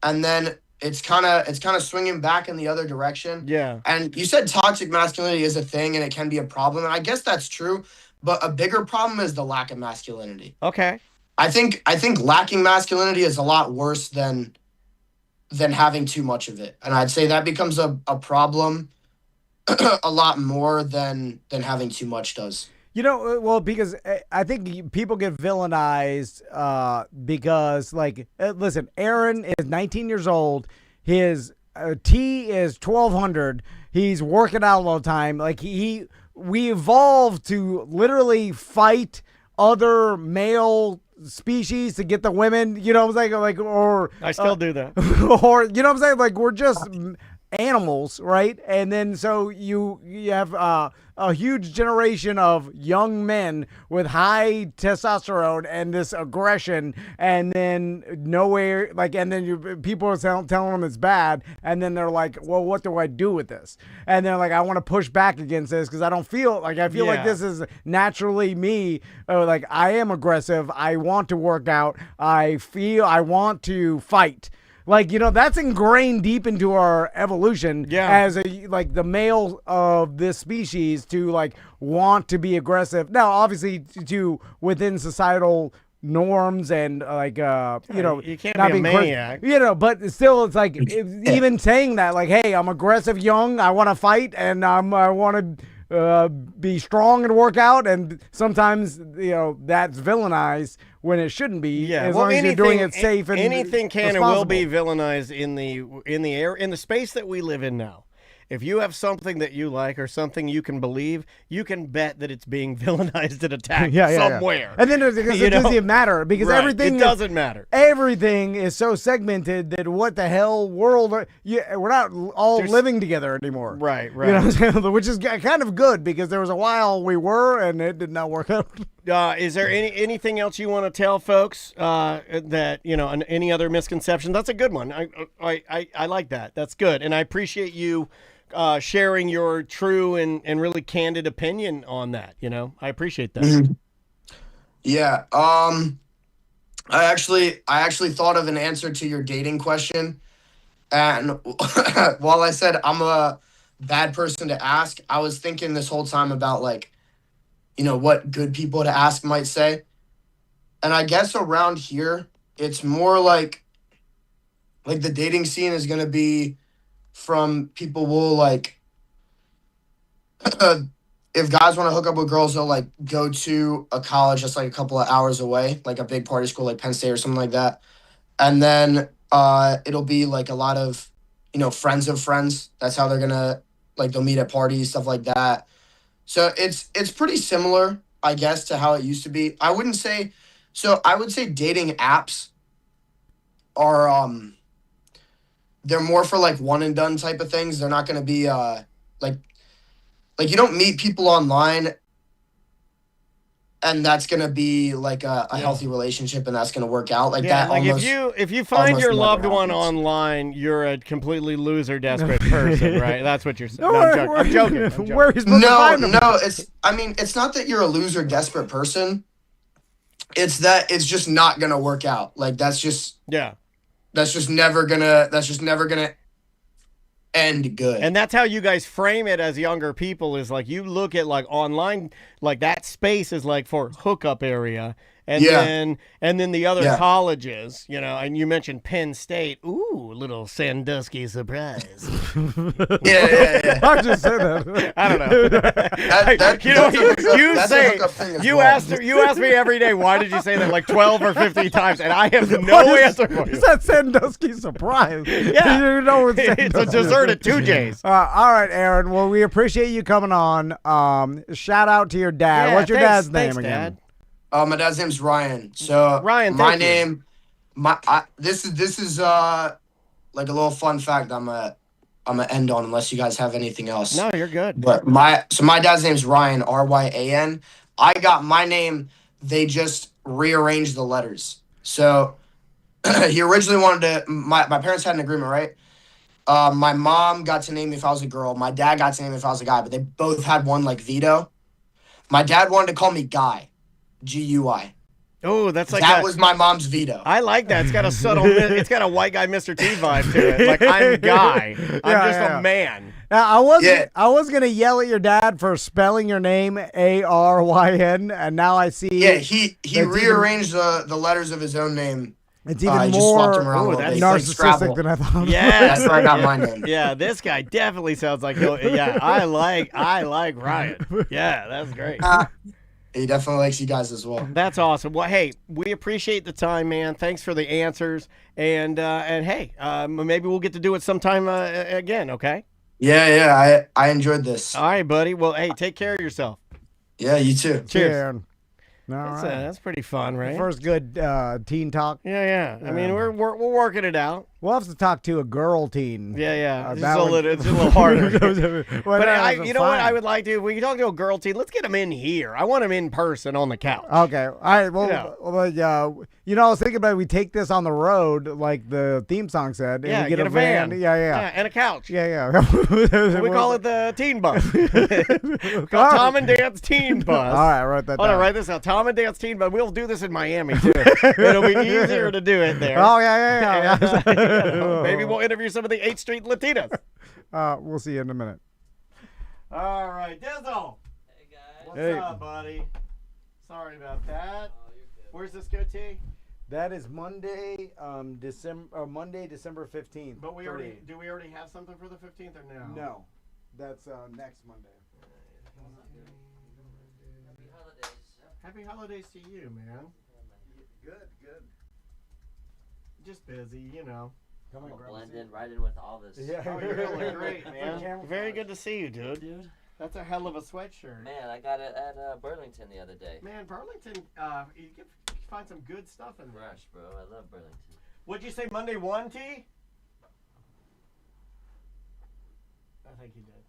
and then it's kind of swinging back in the other direction. Yeah. And you said toxic masculinity is a thing, and it can be a problem, and I guess that's true. But a bigger problem is the lack of masculinity. Okay. I think lacking masculinity is a lot worse than having too much of it, and I'd say that becomes a problem a lot more than having too much does. Well, because I think people get villainized because, like, listen, Aaron is 19 years old. His T is 1200. He's working out all the time. Like, we evolved to literally fight other male species to get the women, you know what I'm saying? Or I still do that. Or, you know what I'm saying? Like, we're just animals, right? And then so you have a huge generation of young men with high testosterone and this aggression, and then nowhere, like, and then people are telling them it's bad, and then they're like, well, what do I do with this? And they're like, I want to push back against this because I feel like this is naturally me. Like, I am aggressive. I want to work out. I want to fight. Like, that's ingrained deep into our evolution as the male of this species to, like, want to be aggressive. Now, obviously, to within societal norms and, like, you can't not be a being maniac. But still, it's like, even saying that, like, hey, I'm aggressive young, I want to fight, and I want to be strong and work out, and sometimes that's villainized when it shouldn't be. As long as you're doing it safe and anything can and will be villainized in the space that we live in now. If you have something that you like or something you can believe, you can bet that it's being villainized and attacked somewhere. And then it doesn't matter because everything. It doesn't matter. Everything is so segmented that what the hell world? We're not all living together anymore. Right. You know what I'm saying? Which is kind of good because there was a while we were and it did not work out. Is there anything else you want to tell folks that any other misconceptions? That's a good one. I like that. That's good, and I appreciate you sharing your true and really candid opinion on that. You know, I appreciate that. Mhm. Yeah. I actually thought of an answer to your dating question, and while I said I'm a bad person to ask, I was thinking this whole time about like, what good people to ask might say, and I guess around here it's more like the dating scene is gonna be from people will like if guys want to hook up with girls, they'll like go to a college that's like a couple of hours away, like a big party school like Penn State or something like that. And then it'll be like a lot of, friends of friends. That's how they're gonna like they'll meet at parties, stuff like that. So it's pretty similar, I guess, to how it used to be. I wouldn't say so. I would say dating apps are they're more for like one and done type of things. They're not gonna be like you don't meet people online and that's gonna be like a healthy relationship and that's gonna work out like that. Like almost, if you find almost your never loved one happens. online, you're a completely loser, desperate person, right? That's what you're saying. No, No, I'm joking. I'm joking. Where are you supposed to No, find them? no, it's not that you're a loser, desperate person. It's that it's just not gonna work out. Like that's just never gonna end good. And that's how you guys frame it as younger people is like you look at like online, like that space is like for hookup area. And then the other colleges, and you mentioned Penn State. Ooh, little Sandusky surprise. Yeah. I just said that. I don't know. You ask me every day, why did you say that like 12 or 50 times? And I have no answer for you. You said Sandusky surprise. Yeah. You know what It's a dessert at 2 J's. All right, Aaron. Well, we appreciate you coming on. Shout out to your dad. Yeah, What's your dad's name thanks, again? Dad. My dad's name's Ryan. So Ryan, my thank you. name, this is like a little fun fact. I'm gonna end on unless you guys have anything else. No, you're good. But my dad's name's Ryan, Ryan. I got my name. They just rearranged the letters. So he originally wanted to. My parents had an agreement, right? My mom got to name me if I was a girl. My dad got to name me if I was a guy. But they both had one like veto. My dad wanted to call me Guy. G-U-I. Oh, that's like that was my mom's veto. I like that. It's got a subtle. It's got a white guy, Mr. T vibe to it. Like I'm Guy. I'm just a man. Now, I was gonna yell at your dad for spelling your name Aryn, and now I see. Yeah, he rearranged the letters of his own name. It's even Just swapped more them around a little bit. narcissistic than I thought. Yeah, that's where I got my name. Yeah, this guy definitely sounds like. Yeah, I like Ryan. Yeah, that's great. He definitely likes you guys as well. That's awesome. Well, hey, we appreciate the time, man. Thanks for the answers, and hey, maybe we'll get to do it sometime again. Okay. Yeah. I enjoyed this. All right, buddy. Well, hey, take care of yourself. Yeah, you too. Cheers. All That's pretty fun, right? First good teen talk. Yeah. I mean, we're working it out. We'll have to talk to a girl teen. Yeah. It's a little harder. But what I would like to, if we can talk to a girl teen, let's get them in here. I want them in person on the couch. Okay. All right. Well, I was thinking about we take this on the road, like the theme song said. And we get a van. Yeah. And a couch. Yeah. We call it the teen bus. Called Tom and Dan's teen bus. All right, I wrote that down. Hold on, write this out. Tom and Dan's teen bus. We'll do this in Miami too. It'll be easier to do it there. Oh yeah. Maybe we'll interview some of the 8th Street Latinas. We'll see you in a minute. All right, Dizzle. Hey guys. What's up, buddy? Sorry about that. Oh, you're good. Where's this goatee? That is Monday, December 15th. But do we already have something for the 15th or no? No, that's next Monday. Happy holidays. Happy holidays to you, man. Good. Just busy, I'm gonna blend in right in with all this. Yeah. Oh, you're really great, man. Very good to see you, dude. That's a hell of a sweatshirt. Man, I got it at Burlington the other day. Man, Burlington, you can find some good stuff in there. Fresh, bro. I love Burlington. What'd you say, Monday 1, T? I think you did.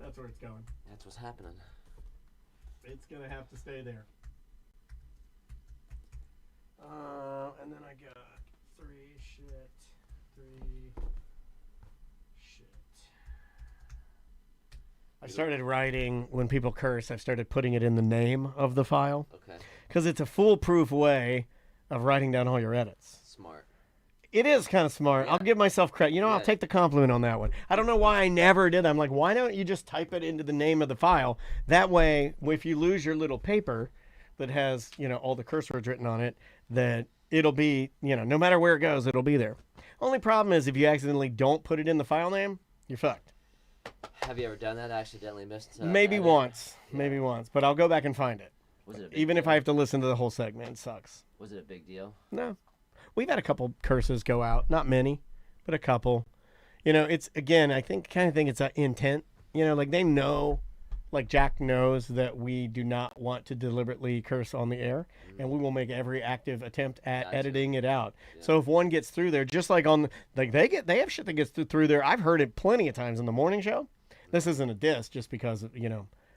That's where it's going. That's what's happening. It's going to have to stay there. And then I got 3 shit. I started writing when people curse. I've started putting it in the name of the file. Okay. Because it's a foolproof way of writing down all your edits. Smart. It is kind of smart. Yeah. I'll give myself credit. You know, I'll Yeah. take the compliment on that one. I don't know why I never did that. I'm like, why don't you just type it into the name of the file? That way, if you lose your little paper that has, all the curse words written on it, that it'll be, no matter where it goes, it'll be there. Only problem is if you accidentally don't put it in the file name, you're fucked. Have you ever done that? Accidentally missed? Maybe edit? once. Yeah. Maybe once. But I'll go back and find it. Was it a big Even if deal? I have to listen to the whole segment, it sucks. Was it a big deal? No. We've had a couple curses go out. Not many, but a couple. It's, again, I think it's an intent. Like they know, like Jack knows that we do not want to deliberately curse on the air, and we will make every active attempt at Gotcha. editing it out. So if one gets through there, just like they have shit that gets through there. I've heard it plenty of times in the morning show. This isn't a diss just because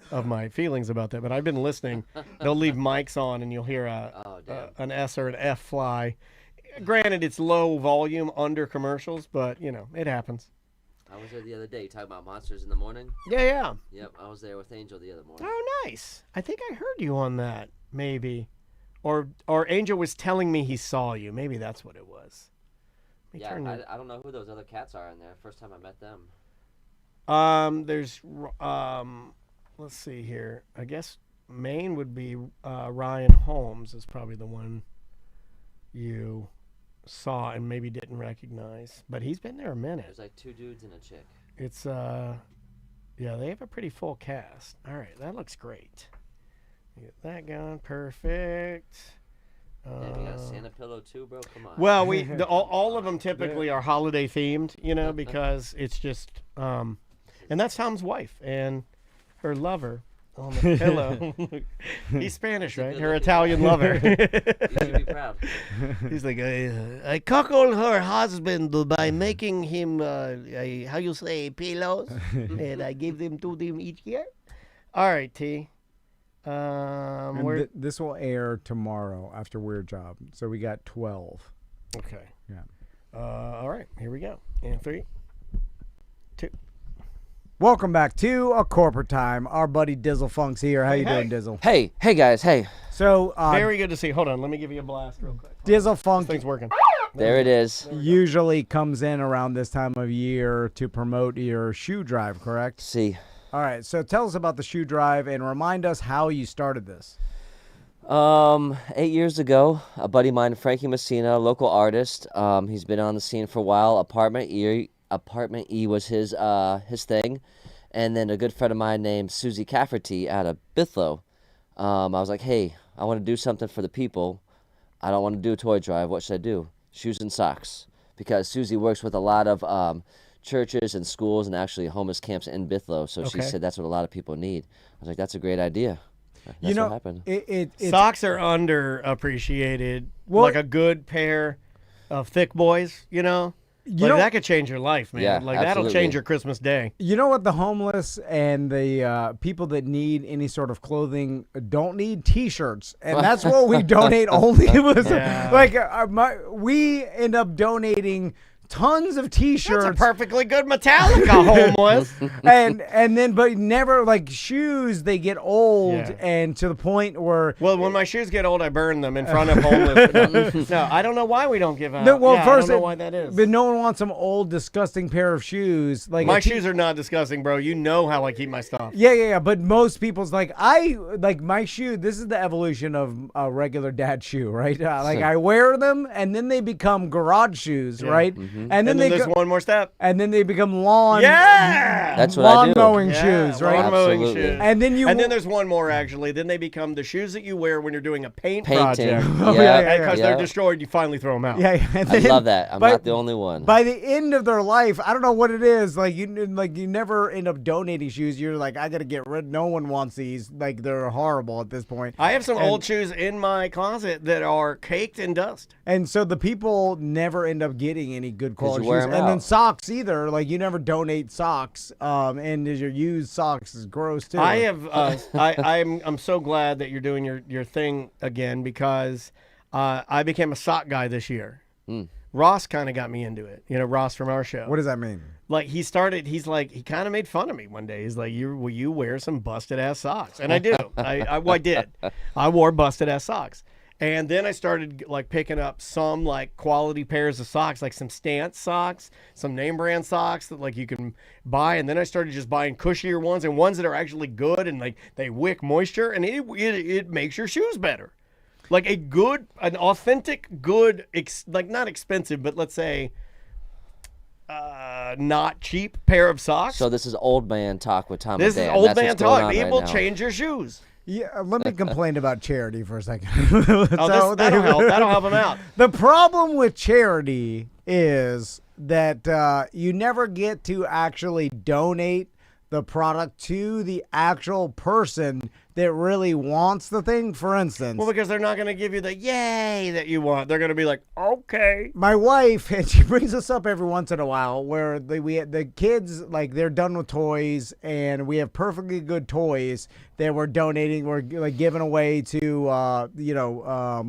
of my feelings about that, but I've been listening. They'll leave mics on and you'll hear an S or an F fly. Granted, it's low volume under commercials, but it happens. I was there the other day. You talking about monsters in the morning? Yeah. Yep, I was there with Angel the other morning. Oh, nice. I think I heard you on that, maybe. Or Angel was telling me he saw you. Maybe that's what it was. Yeah, I don't know who those other cats are in there. First time I met them. There's let's see here. I guess Maine would be Ryan Holmes is probably the one you saw and maybe didn't recognize, but he's been there a minute. There's like 2 dudes and a chick. It's yeah, they have a pretty full cast. All right, that looks great. Get that going, perfect. Damn, you got a Santa pillow too, bro? Come on. Well, all of them typically are holiday themed, because it's just and that's Tom's wife and her lover on the pillow. He's Spanish, right? Her Italian lover. You should be proud. He's like, I cuckold her husband by making him, how you say, pillows, and I give them to them each year. All right, T. This will air tomorrow after Weird Job, so we got 12. Okay. Yeah. All right, here we go. And 3, 2. Welcome back to A Corporate Time. Our buddy Dizzle Funk's here. How you doing, Dizzle? Hey guys, hey. So Very good to see. Hold on, let me give you a blast real quick. Dizzle Funk This thing's working. There it is. usually comes in around this time of year to promote your shoe drive, correct? See. All right, so tell us about the shoe drive and remind us how you started this. 8 years ago, a buddy of mine, Frankie Messina, local artist. He's been on the scene for a while. Apartment E was his thing, and then a good friend of mine named Susie Cafferty out of Bithlow. I was like, hey, I want to do something for the people. I don't want to do a toy drive. What should I do? Shoes and socks, because Susie works with a lot of churches and schools and actually homeless camps in Bithlow. So she said that's what a lot of people need. I was like, that's a great idea. That's what happened. Socks are underappreciated. Like a good pair of thick boys, that could change your life, man. Yeah, that'll absolutely. change your Christmas day. You know what? The homeless and the people that need any sort of clothing don't need T-shirts, and that's what we donate. Only we end up donating tons of T-shirts. That's a perfectly good Metallica homeless. and then but never like shoes. They get old and to the point where when my shoes get old, I burn them in front of homeless. No, I don't know why we don't give out. No, well, first, I don't know why that is. But no one wants some old, disgusting pair of shoes. Like my shoes are not disgusting, bro. You know how I keep my stuff. Yeah. But most people's like my shoe. This is the evolution of a regular dad shoe, right? I wear them, and then they become garage shoes, right? Mm-hmm. And then there's one more step. And then they become lawn. Yeah, that's what I do. Lawn mowing shoes, right? Lawn mowing Absolutely. shoes. And then there's one more actually. Then they become the shoes that you wear when you're doing a painting Painting. project. Yeah. They're destroyed, you finally throw them out. Yeah. I love that. I'm not the only one. By the end of their life, I don't know what it is. You never end up donating shoes. You're like, I gotta get rid. No one wants these. Like they're horrible at this point. I have some old shoes in my closet that are caked in dust. And so the people never end up getting any good quality wear shoes. 'em And out. then socks either. Like you never donate socks. And your used socks is gross too. I have. I'm so glad that you're doing your thing again because I became a sock guy this year. Ross kind of got me into it. Ross from our show. What does that mean? like he kind of made fun of me one day. He's like, will you wear some busted ass socks? And I do. I did. I wore busted ass socks. And then I started like picking up some like quality pairs of socks, like some Stance socks, some name brand socks that like you can buy. And then I started just buying cushier ones and ones that are actually good and like they wick moisture, and it makes your shoes better. Like an authentic, good, like not expensive, but let's say not cheap pair of socks. So this is old man talk with Tom and Dan. This is old man talk. It will now. change your shoes. Yeah, let me complain about charity for a second. That'll help. That'll help him out. The problem with charity is that you never get to actually donate the product to the actual person that really wants the thing. For instance, Well, because they're not going to give you the yay that you want. They're going to be like, okay. my wife, and she brings this up every once in a while, where the kids, like, they're done with toys, and we have perfectly good toys that we're donating, we're like giving away to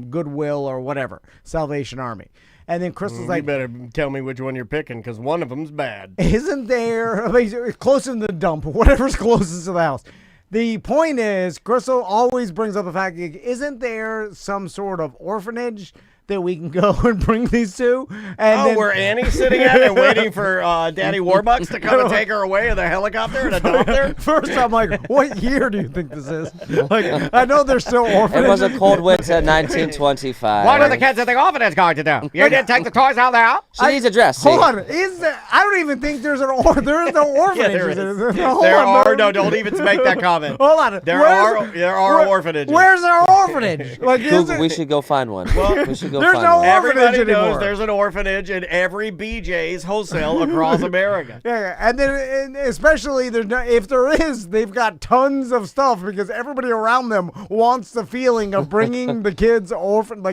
Goodwill or whatever, Salvation Army. And then Crystal's like, you better tell me which one you're picking, because one of them's bad. isn't there, close in the dump, whatever's closest to the house. The point is, Crystal always brings up the fact, isn't there some sort of orphanage that we can go and bring these to? And where Annie's sitting at and waiting for Daddy Warbucks to come and take her away in the helicopter and adopt her? First, I'm like, what year do you think this is? Like, I know there's still orphanages. It was a cold winter, 1925. What are the kids at the orphanage going to do? You didn't take the toys out there? She needs a dress. Hold on, is there? I don't even think there's there is no orphanage. Yeah, don't even make that comment. Hold on, There are orphanages. Where's our orphanage? Like, We should go find one. We should go there's find no one. Everybody orphanage anymore. knows there's an orphanage in every BJ's wholesale across America. Yeah, and then especially if there is, they've got tons of stuff because everybody around them wants the feeling of bringing the kids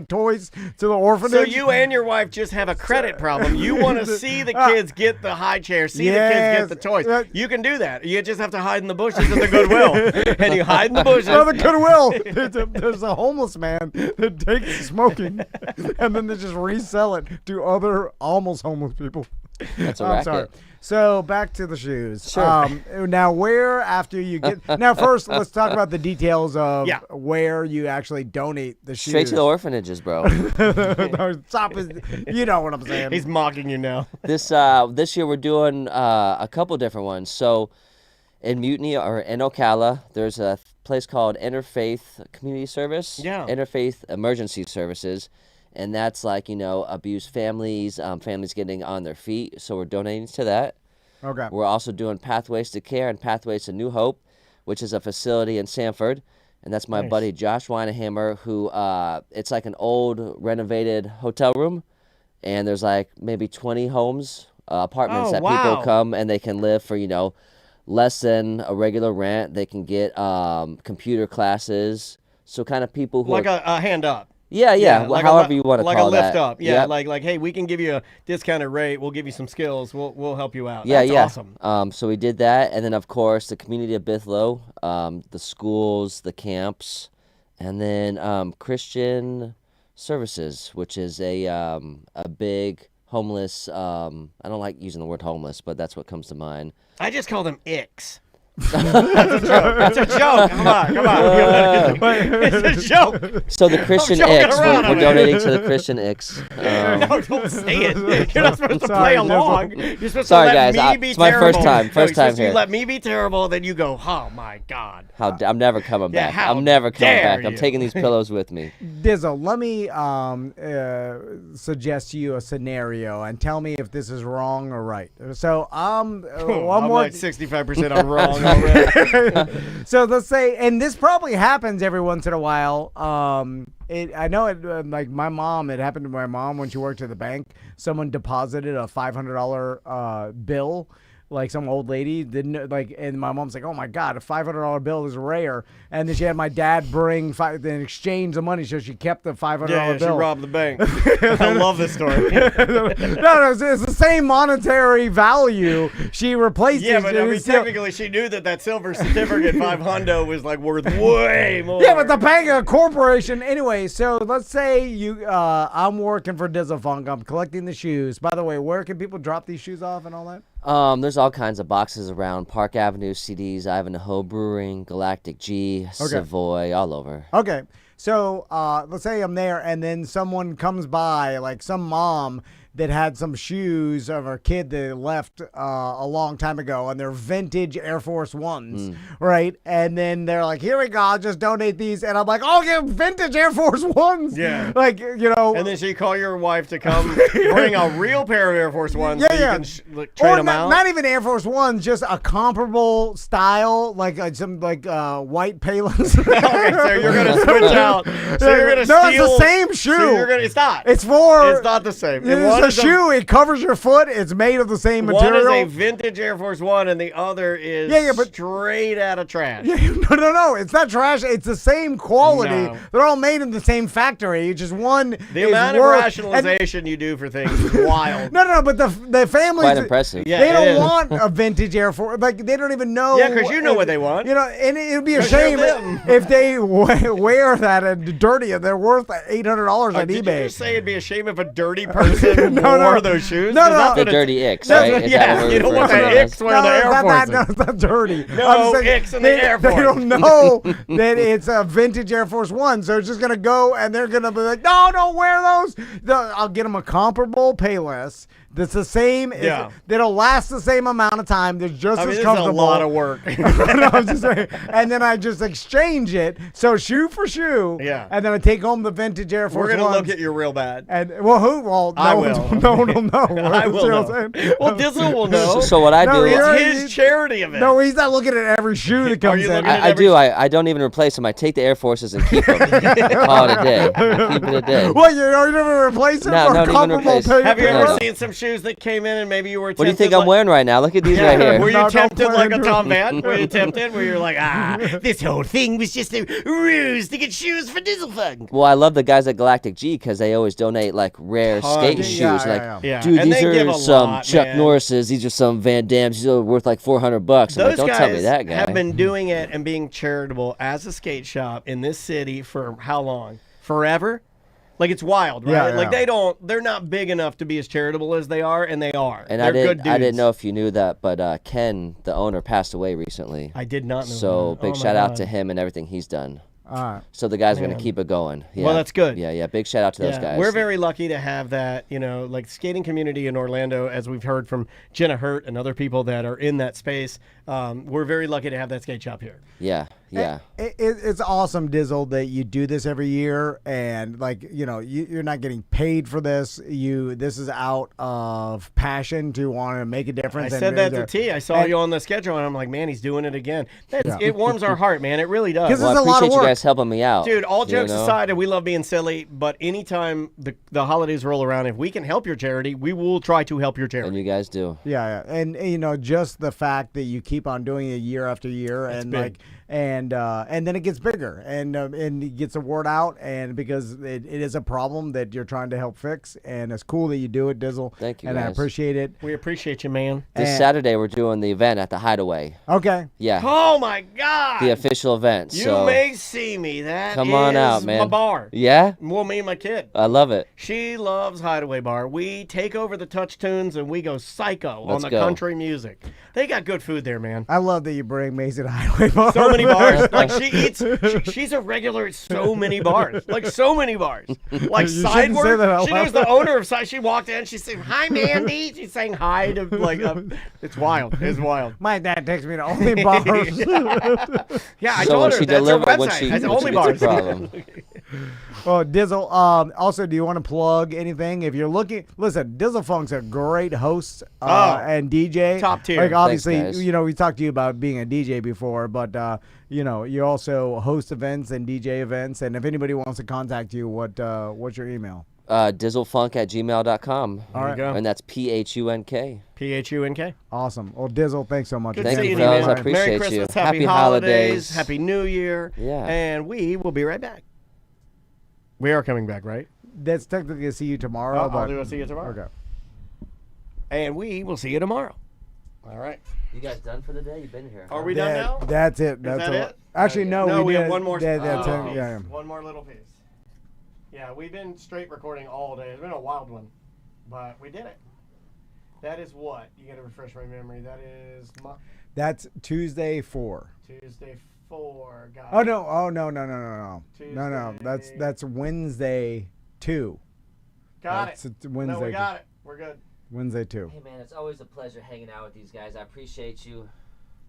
toys to the orphanage. So you and your wife just have a credit problem. You want to see the kids get the high chair, see the kids get the toys. You can do that. You just have to hide in the bushes at the Goodwill. And you hide in the bushes. No, the Goodwill. There's a homeless man that takes smoking and then they just resell it to other almost homeless people. That's a I'm racket. sorry. So back to the shoes. Sure. Now, where after you get now, first let's talk about the details of where you actually donate the shoes. Straight to the orphanages, bro. Stop! You know what I'm saying. He's mocking you now. This year we're doing a couple different ones. So in Mutiny or in Ocala, there's a place called Interfaith Community Service. Yeah. Interfaith Emergency Services. And that's like, abused families, families getting on their feet. So we're donating to that. Okay. We're also doing Pathways to Care and Pathways to New Hope, which is a facility in Sanford. And that's my buddy Josh Weinehammer, who it's like an old renovated hotel room. And there's like maybe 20 homes, apartments that people come and they can live for, less than a regular rent. They can get computer classes. So kind of people who like a hand up. Yeah, like however you want to call that. Like a lift that. up. Yeah, like, hey, we can give you a discounted rate. We'll give you some skills. We'll help you out. Yeah, That's awesome. So we did that. And then, of course, the community of Bithlow, the schools, the camps, and then Christian Services, which is a big homeless, I don't like using the word homeless, but that's what comes to mind. I just call them icks. That's a joke. Come on. It's a joke. So the Christian Icks, we're donating to the Christian Icks. No, don't say it. You're not supposed to play along. You're supposed Sorry, to let guys, me be it's my terrible. first time. First time here. You let me be terrible, then you go, oh my God. I'm never coming back. how I'm never coming dare back. I'm you. taking these pillows with me. Dizzle, let me suggest to you a scenario and tell me if this is wrong or right. So I'm like 65% I'm wrong already. So let's say, and this probably happens every once in a while. I know it. Like my mom, it happened to my mom when she worked at the bank. Someone deposited a $500 bill. Like some old lady didn't and my mom's like, "Oh my God, a $500 bill is rare." And then she had my dad bring then exchange the money, so she kept the $500 Yeah, bill. she robbed the bank. I love this story. No, it's the same monetary value. She replaced Yeah, it. but I mean, technically, she knew that silver certificate $500 was like worth way more. Yeah, but the bank, a corporation, anyway. So let's say I'm working for Dizzle Funk. I'm collecting the shoes. By the way, where can people drop these shoes off and all that? There's all kinds of boxes around. Park Avenue CDs, Ivanhoe Brewing, Galactic G, Savoy, all over. Okay. So let's say I'm there and then someone comes by, like some mom that had some shoes of her kid that left a long time ago, and they're vintage Air Force Ones, right? And then they're like, here we go, I'll just donate these. And I'm like, oh, yeah, vintage Air Force Ones. Yeah. Like, you know. And then so you call your wife to come bring a real pair of Air Force Ones so you can trade or them out. Not even Air Force Ones, just a comparable style, like some white Palins. Okay, so you're going to switch out. So you're going to steal. No, it's the same shoe. So it's not. It's not the same. It's a shoe. It covers your foot. It's made of the same material. One is a vintage Air Force One, and the other is straight out of trash. Yeah, no. It's not trash. It's the same quality. No. They're all made in the same factory. Just one. The amount of rationalization you do for things is wild. No. But the families. Quite impressive. Yeah, they don't want a vintage Air Force. Like they don't even know. Yeah, because you know what they want. You know, and it would be a shame if they wear that and dirty and they're worth $800 on Did eBay. you just say it'd be a shame if a dirty person wore those shoes? No. The dirty icks, right? Yeah, you don't want the icks wearing the Air Force. No, it's not dirty. No icks in the Air Force. They don't know that it's a vintage Air Force One, so it's just going to go and they're going to be like, no, don't wear those. I'll get them a comparable Payless that's the same. Yeah. That'll last the same amount of time. They're just as comfortable. This is a lot of work. No, I'm just saying. And then I just exchange it. So shoe for shoe. Yeah. And then I take home the vintage Air Force We're going Ones. to look at you real bad. And who? Well, no, I will. No one will know. I will know. Well, Dizzle will know. So what I do is it's his charity event. No, he's not looking at every shoe that comes in. I do. I don't even replace them. I take the Air Forces and keep them. Call it a day. Keep it a day. What, you never replace them for not even comparable replace. pay? Have you No, ever no. seen some shoes that came in and maybe you were tempted? What do you think I'm wearing right now? Look at these right here. Were you No, don't tempted play like a into Tom it. Van? Were you tempted? Where you're like, this whole thing was just a ruse to get shoes for Dizzlefunk. Well, I love the guys at Galactic G because they always donate like rare skate Yeah, shoes. Yeah. Dude, And these they give are a some lot, Chuck man. Norris's. These are some Van Dam's. These are worth like $400. I'm Those like, don't guys tell me that guy. have been doing it and being charitable as a skate shop in this city for how long? Forever? Like it's wild, right? Yeah, Like yeah. they're not big enough to be as charitable as they are, and they are. And they're good dudes. I didn't know if you knew that, but Ken, the owner, passed away recently. I did not know. So that. big Oh my shout out God. to him and everything he's done. All right. So the guys are Man. going to keep it going. Yeah. Well, that's good. Yeah. Big shout out to those guys. We're very lucky to have that, like skating community in Orlando, as we've heard from Jenna Hurt and other people that are in that space. We're very lucky to have that skate shop here. Yeah. It's awesome, Dizzle, that you do this every year, and you're not getting paid for this. This is out of passion to want to make a difference. I said that to T. I saw you on the schedule, and I'm like, man, he's doing it again. It warms our heart, man. It really does. Well, I appreciate you guys helping me out. Dude, all jokes aside, and we love being silly, but anytime the holidays roll around, if we can help your charity, we will try to help your charity. And you guys do. Yeah. And just the fact that you keep on doing it year after year, and then it gets bigger, and it gets the word out, and because it is a problem that you're trying to help fix, and it's cool that you do it, Dizzle. Thank you, and guys. I appreciate it. We appreciate you, man. This Saturday we're doing the event at the Hideaway. Okay. Yeah. Oh my God. The official event. You so may see me. That come on out, is man. my bar. Yeah. Well, me and my kid. I love it. She loves Hideaway Bar. We take over the touch tunes and we go psycho Let's on the go. country music. They got good food there, man. I love that you bring Mason Highway Bar. So many bars. Like she's a regular at so many bars. Like so many bars. Like You Side shouldn't say Work. that out She loud. knows the owner of Side. She walked in. She said, "Hi, Mandy." She's saying hi to it's wild. It's wild. My dad takes me to only bars. Yeah, I So told when her she that's her delivers, when website. she, It's when only she gets bars. a problem. Well, Dizzle, also, do you want to plug anything? If you're looking, listen, Dizzle Funk's a great host and DJ. Top tier. Like, obviously, Thanks, guys. we talked to you about being a DJ before, but, you also host events and DJ events. And if anybody wants to contact you, what's your email? Dizzlefunk@gmail.com. All right. Go. And that's PHUNK. PHUNK. Awesome. Well, Dizzle, thanks so much. Good Thank seeing you, you, fellas. man. I appreciate Merry you. Christmas, Happy holidays, holidays. Happy New Year. Yeah. And we will be right back. We are coming back, right? That's technically a see you tomorrow. I'll do a see you tomorrow. Okay. And we will see you tomorrow. All right. You guys done for the day? You've been here. Are we done now? That's it. That's that all. it? Actually, Okay. no. No, we did. have one more. That's little it. piece. Yeah. One more little piece. Yeah, we've been straight recording all day. It's been a wild one, but we did it. That is what? You got to refresh my memory. That is That's Tuesday 4. Tuesday 4. Got Oh it. no! Oh no! No! No! No! No! No! That's Wednesday 2. Got That's it. Wednesday. No, we got it. We're good. Wednesday 2. Hey man, it's always a pleasure hanging out with these guys. I appreciate you.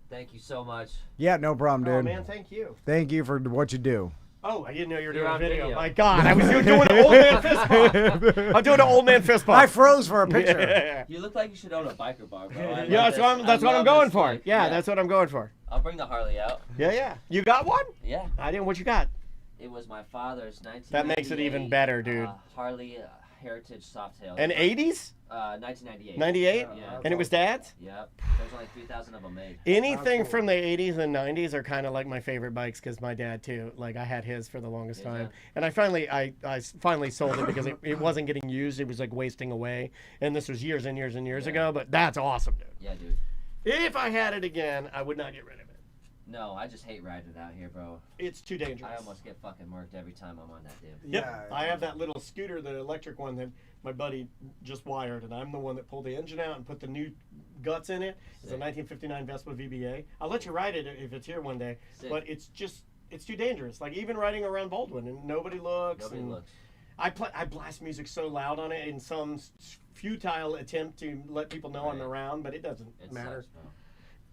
Thank you so much. Yeah, no problem, dude. Oh man, thank you. Thank you for what you do. Oh, I didn't know you were You're doing on video. video. My God, I was doing an old man fist bump. I'm doing an old man fist bump. I froze for a picture. Yeah, You look like you should own a biker bar, bro. that's what I'm going for. Yeah, that's what I'm going for. I'll bring the Harley out. Yeah. You got one? Yeah. I didn't. What you got? It was my father's 1998. That makes it even better, dude. Harley Heritage Softail. And 80s? 1998. 98? Yeah. And it was Dad's? Yep. There's only 3,000 of them made. Anything from the 80s and 90s are kind of like my favorite bikes because my dad too. Like I had his for the longest time, and I finally sold it because it wasn't getting used. It was like wasting away, and this was years and years and years ago. But that's awesome, dude. Yeah, dude. If I had it again, I would not get rid of it. No, I just hate riding it out here, bro. It's too dangerous. I almost get fucking murked every time I'm on that dude. Yep. I have that little scooter, the electric one that my buddy just wired, and I'm the one that pulled the engine out and put the new guts in it. It's a 1959 Vespa VBA. I'll let you ride it if it's here one day. Sick. But it's too dangerous. Like even riding around Baldwin and nobody looks. Nobody looks. I blast music so loud on it in some futile attempt to let people know I'm around, but it doesn't matter. Sucks, bro.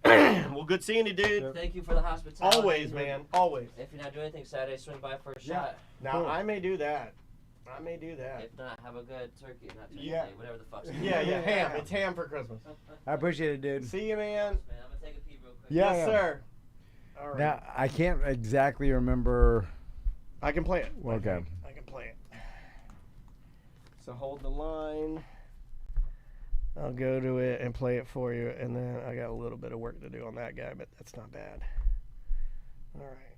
Well, good seeing you, dude. Thank you for the hospitality. Always, man. Always. If you're not doing anything Saturday, swing by for a shot. Now, I may do that. I may do that. If not, have a good turkey. Not turkey, whatever the fuck's Yeah, ham. It's ham for Christmas. I appreciate it, dude. See you, man. Man, I'm gonna take a pee real quick. Yes, sir. All right. Now I can't exactly remember. I can play it. Okay. I can play it. So hold the line. I'll go to it and play it for you, and then I got a little bit of work to do on that guy, but that's not bad. All right.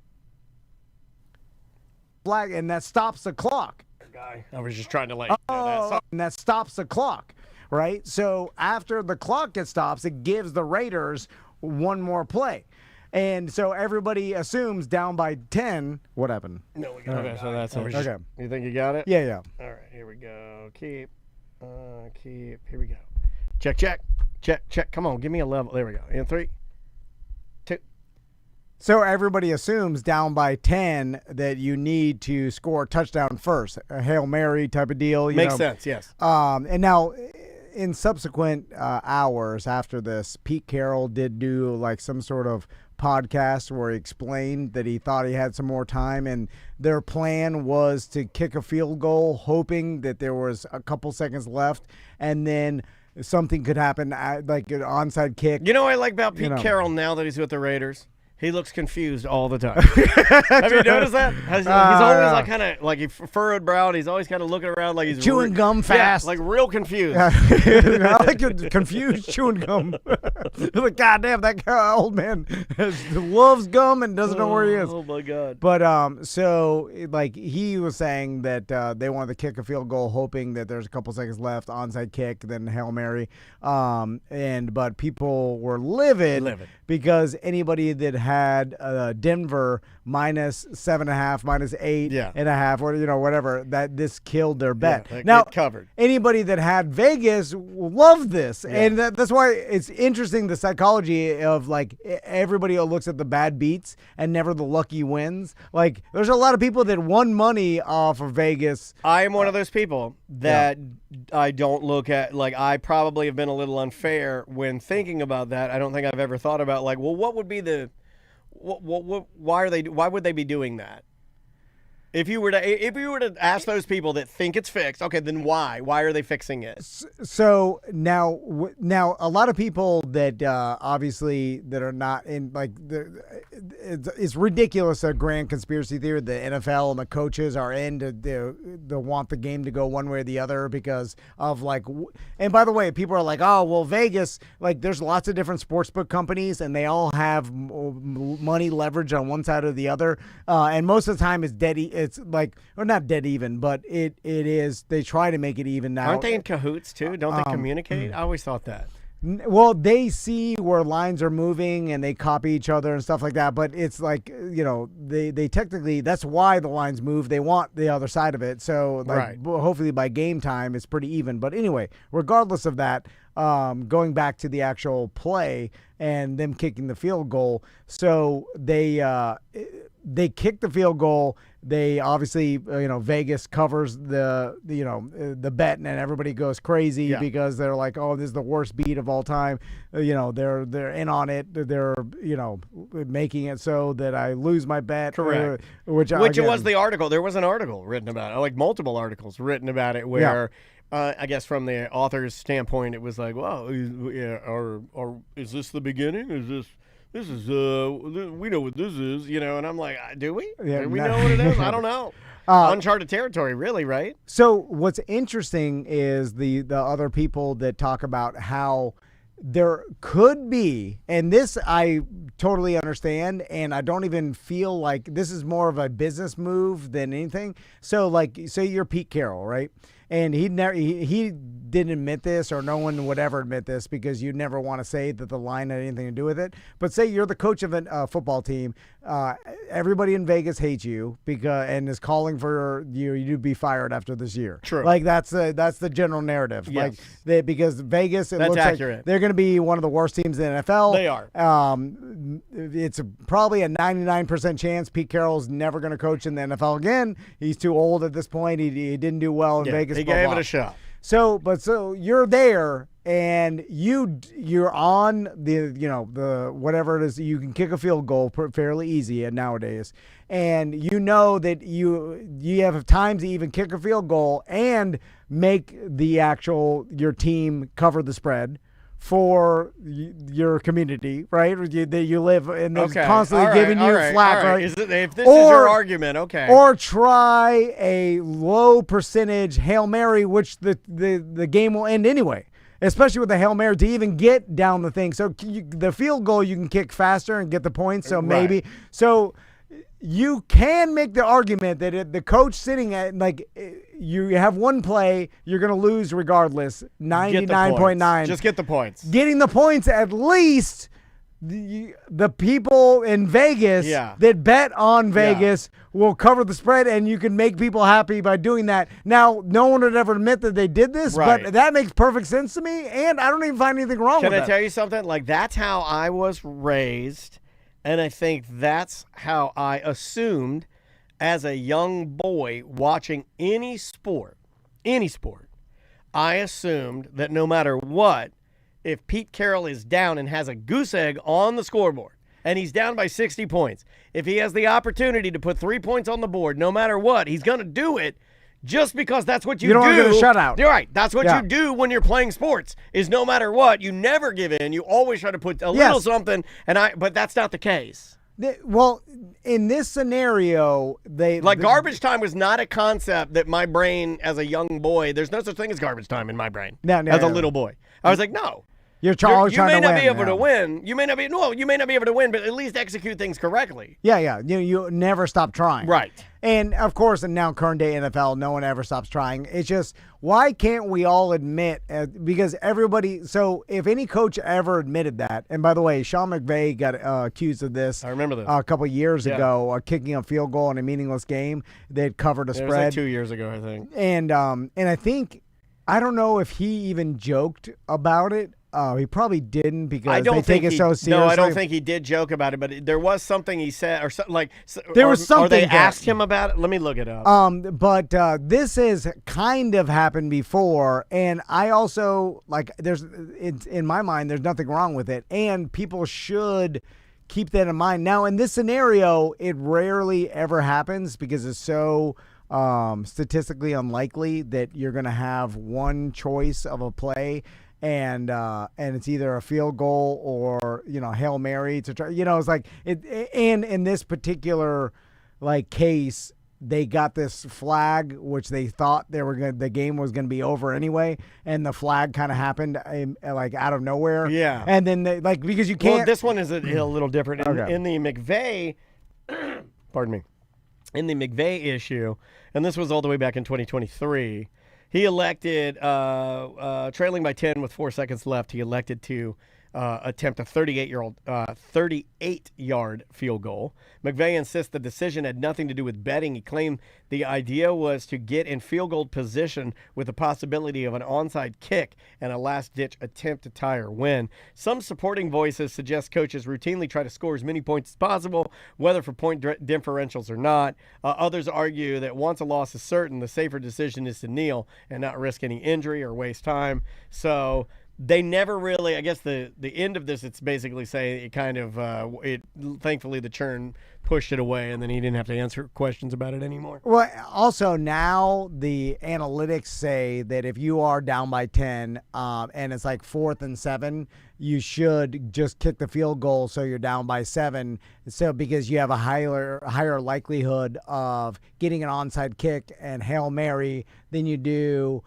Flag, and that stops the clock. Guy. I was just trying to let you know that. So And that stops the clock, right? So after the clock gets stops, it gives the Raiders one more play. And so everybody assumes down by 10, what happened? no, we got it. So that's Okay. You think you got it? Yeah. All right, here we go. Keep. Here we go. Check. Come on, give me a level. There we go. In 3, 2. So everybody assumes down by 10 that you need to score a touchdown first, a Hail Mary type of deal. Makes sense, yes. And now in subsequent hours after this, Pete Carroll did do like some sort of podcast where he explained that he thought he had some more time, and their plan was to kick a field goal, hoping that there was a couple seconds left, and then something could happen, like an onside kick. You know what I like about Pete Carroll now that he's with the Raiders? He looks confused all the time. Have you noticed that? He's always like kind of like he furrowed browed. He's always kind of looking around like he's chewing gum fast, like real confused. I like it, confused chewing gum. Like, God damn, that guy, old man loves gum and doesn't know where he is. Oh my God! But so like he was saying that they wanted to kick a field goal, hoping that there's a couple seconds left, onside kick, then Hail Mary. But people were livid. Because anybody that had Denver minus 7.5, minus 8.5, or whatever, that this killed their bet. Now, covered. Anybody that had Vegas loved this, and that's why it's interesting, the psychology of like everybody looks at the bad beats and never the lucky wins. Like there's a lot of people that won money off of Vegas. I am one of those people that I don't look at, like I probably have been a little unfair when thinking about that. I don't think I've ever thought about like, well, what would be the why would they be doing that? If you were to ask those people that think it's fixed, okay, then why are they fixing it? So now a lot of people that obviously that are not in like it's ridiculous, a grand conspiracy theory. The NFL and the coaches are in to want the game to go one way or the other because of like. And by the way, people are like, oh well, Vegas, like there's lots of different sportsbook companies and they all have money leverage on one side or the other, and most of the time it's dead. It's like, or not dead even, but it is. They try to make it even now. Aren't they in cahoots too? Don't they communicate? I always thought that. Well, they see where lines are moving and they copy each other and stuff like that. But it's like, they technically, that's why the lines move. They want the other side of it. So like, hopefully by game time, it's pretty even. But anyway, regardless of that, going back to the actual play and them kicking the field goal. So they kicked the field goal. They obviously, Vegas covers the bet, and everybody goes crazy because they're like, oh, this is the worst beat of all time. They're in on it. They're making it so that I lose my bet. Correct. Which it was the article. There was an article written about it, like multiple articles written about it, where I guess from the author's standpoint, it was like, well, or is this the beginning? Is this? This is we know what this is, and I'm like, do we? Yeah, do we know what it is? I don't know. Uncharted territory, really, right? So what's interesting is the other people that talk about how there could be, and this I totally understand, and I don't even feel like this is more of a business move than anything. So, like, say you're Pete Carroll, right? And he didn't admit this, or no one would ever admit this, because you never want to say that the line had anything to do with it. But say you're the coach of a football team, everybody in Vegas hates you and is calling for you to be fired after this year. True. Like that's the general narrative. Yes. Like because Vegas, That's looks accurate. like they're going to be one of the worst teams in the NFL. They are. It's probably a 99% chance Pete Carroll's never going to coach in the NFL again. He's too old at this point. He didn't do well in Vegas. He gave it a shot. So you're there, and you're on the whatever it is. You can kick a field goal fairly easy nowadays, and you know that you have time to even kick a field goal and make your team cover the spread for your community, right? That you live and they're constantly giving you flack, right? If this is your argument, okay. Or try a low percentage Hail Mary, which the game will end anyway, especially with the Hail Mary to even get down the thing. So the field goal you can kick faster and get the points, so maybe. So you can make the argument that the coach sitting at, like, you have one play, you're going to lose regardless, 99.9. Just get the points. Getting the points, at least the people in Vegas that bet on Vegas will cover the spread, and you can make people happy by doing that. Now, no one would ever admit that they did this, but that makes perfect sense to me, and I don't even find anything wrong with that. Can I tell you something? Like, that's how I was raised. And I think that's how I assumed as a young boy watching any sport, I assumed that no matter what, if Pete Carroll is down and has a goose egg on the scoreboard and he's down by 60 points, if he has the opportunity to put 3 points on the board, no matter what, he's going to do it. Just because that's what you do. You don't want to get a shutout. You're right. That's what you do when you're playing sports, is no matter what, you never give in. You always try to put a little something, but that's not the case. Well, in this scenario, garbage time was not a concept that my brain, as a young boy, there's no such thing as garbage time in my brain. As a little boy. I was like, no. You're always trying to win. You may not be able to win. You may not be able to win, but at least execute things correctly. Yeah. You never stop trying. Right. And, of course, and now current day NFL, no one ever stops trying. It's just, why can't we all admit, because everybody, so if any coach ever admitted that, and by the way, Sean McVay got accused of this. I remember this. A couple of years ago, kicking a field goal in a meaningless game. They'd covered a spread. It was like 2 years ago, I think. And I think, I don't know if he even joked about it. He probably didn't, because they take it so seriously. No, I don't think he did joke about it, but there was something he said, or something like. There was something. Or they asked him about it. Let me look it up. But this has kind of happened before, and I also in my mind, there's nothing wrong with it, and people should keep that in mind. Now, in this scenario, it rarely ever happens because it's so statistically unlikely that you're going to have one choice of a play. And it's either a field goal or Hail Mary to try. It's like it. And in this particular case, they got this flag, which they thought the game was gonna be over anyway, and the flag kind of happened out of nowhere. Yeah. And then because you can't. Well, this one is a little different. Okay. In the McVay, pardon me, in the McVay issue, and this was all the way back in 2023. He elected, trailing by 10 with 4 seconds left, he elected to attempt a 38-yard field goal. McVay insists the decision had nothing to do with betting. He claimed the idea was to get in field goal position with the possibility of an onside kick and a last-ditch attempt to tie or win. Some supporting voices suggest coaches routinely try to score as many points as possible, whether for point differentials or not. Others argue that once a loss is certain, the safer decision is to kneel and not risk any injury or waste time. So they never really, I guess the end of this, it's basically saying it kind of, thankfully the churn pushed it away and then he didn't have to answer questions about it anymore. Well, also now the analytics say that if you are down by 10 and it's like 4th and 7, you should just kick the field goal so you're down by 7. So because you have a higher likelihood of getting an onside kick and Hail Mary than you do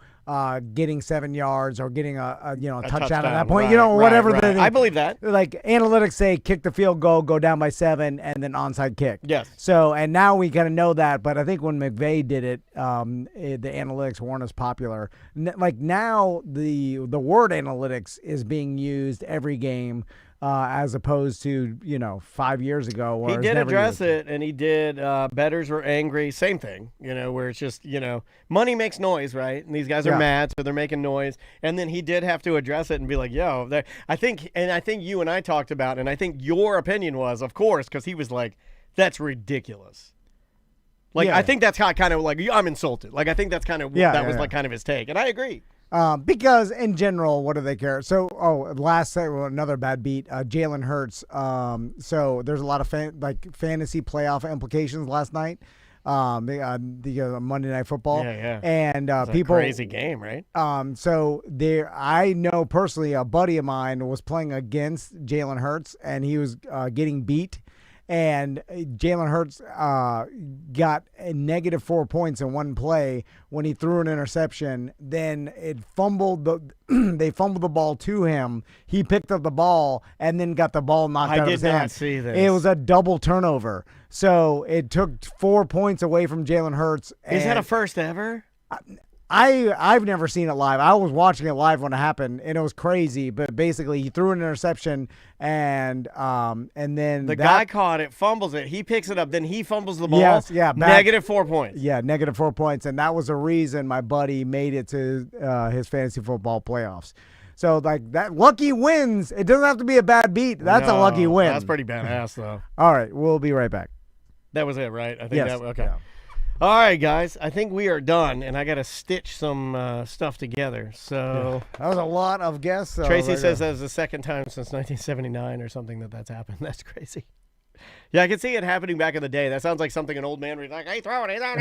getting 7 yards or getting a touchdown at that point. Right, whatever. Right. I believe that. Like analytics say, kick the field goal, go down by 7, and then onside kick. Yes. So, and now we kind of know that, but I think when McVay did it, the analytics weren't as popular. Like now, the word analytics is being used every game. As opposed to 5 years ago. Where he did address it, and he did. Bettors were angry. Same thing, where it's just money makes noise, right? And these guys are mad, so they're making noise. And then he did have to address it and be like, "Yo," I think you and I talked about, and I think your opinion was, of course, because he was like, "That's ridiculous." Like I think that's how I kind of like I'm insulted. Like I think that's kind of like kind of his take, and I agree. Because in general, what do they care? So, another bad beat, Jalen Hurts. So there's a lot of fantasy playoff implications last night. The Monday Night Football. Yeah. And it's people a crazy game, right? So I know personally a buddy of mine was playing against Jalen Hurts, and he was getting beat. And Jalen Hurts got a negative 4 points in one play when he threw an interception. Then it fumbled they fumbled the ball to him. He picked up the ball and then got the ball knocked out of his hand. I did not see this. It was a double turnover. So it took 4 points away from Jalen Hurts. Is that a first ever? I've never seen it live. I was watching it live when it happened, and it was crazy. But basically, he threw an interception, and then the guy caught it, fumbles it. He picks it up, then he fumbles the ball. Yes, negative 4 points. Yeah, negative 4 points, and that was the reason my buddy made it to his fantasy football playoffs. So like that, lucky wins. It doesn't have to be a bad beat. That's a lucky win. That's pretty badass, though. All right, we'll be right back. That was it, right? I think yes. Okay. Yeah. All right, guys. I think we are done, and I got to stitch some stuff together. So that was a lot of guests. Tracy says that was the second time since 1979 or something that's happened. That's crazy. Yeah, I can see it happening back in the day. That sounds like something an old man would be like, "Hey, throw it, he's on,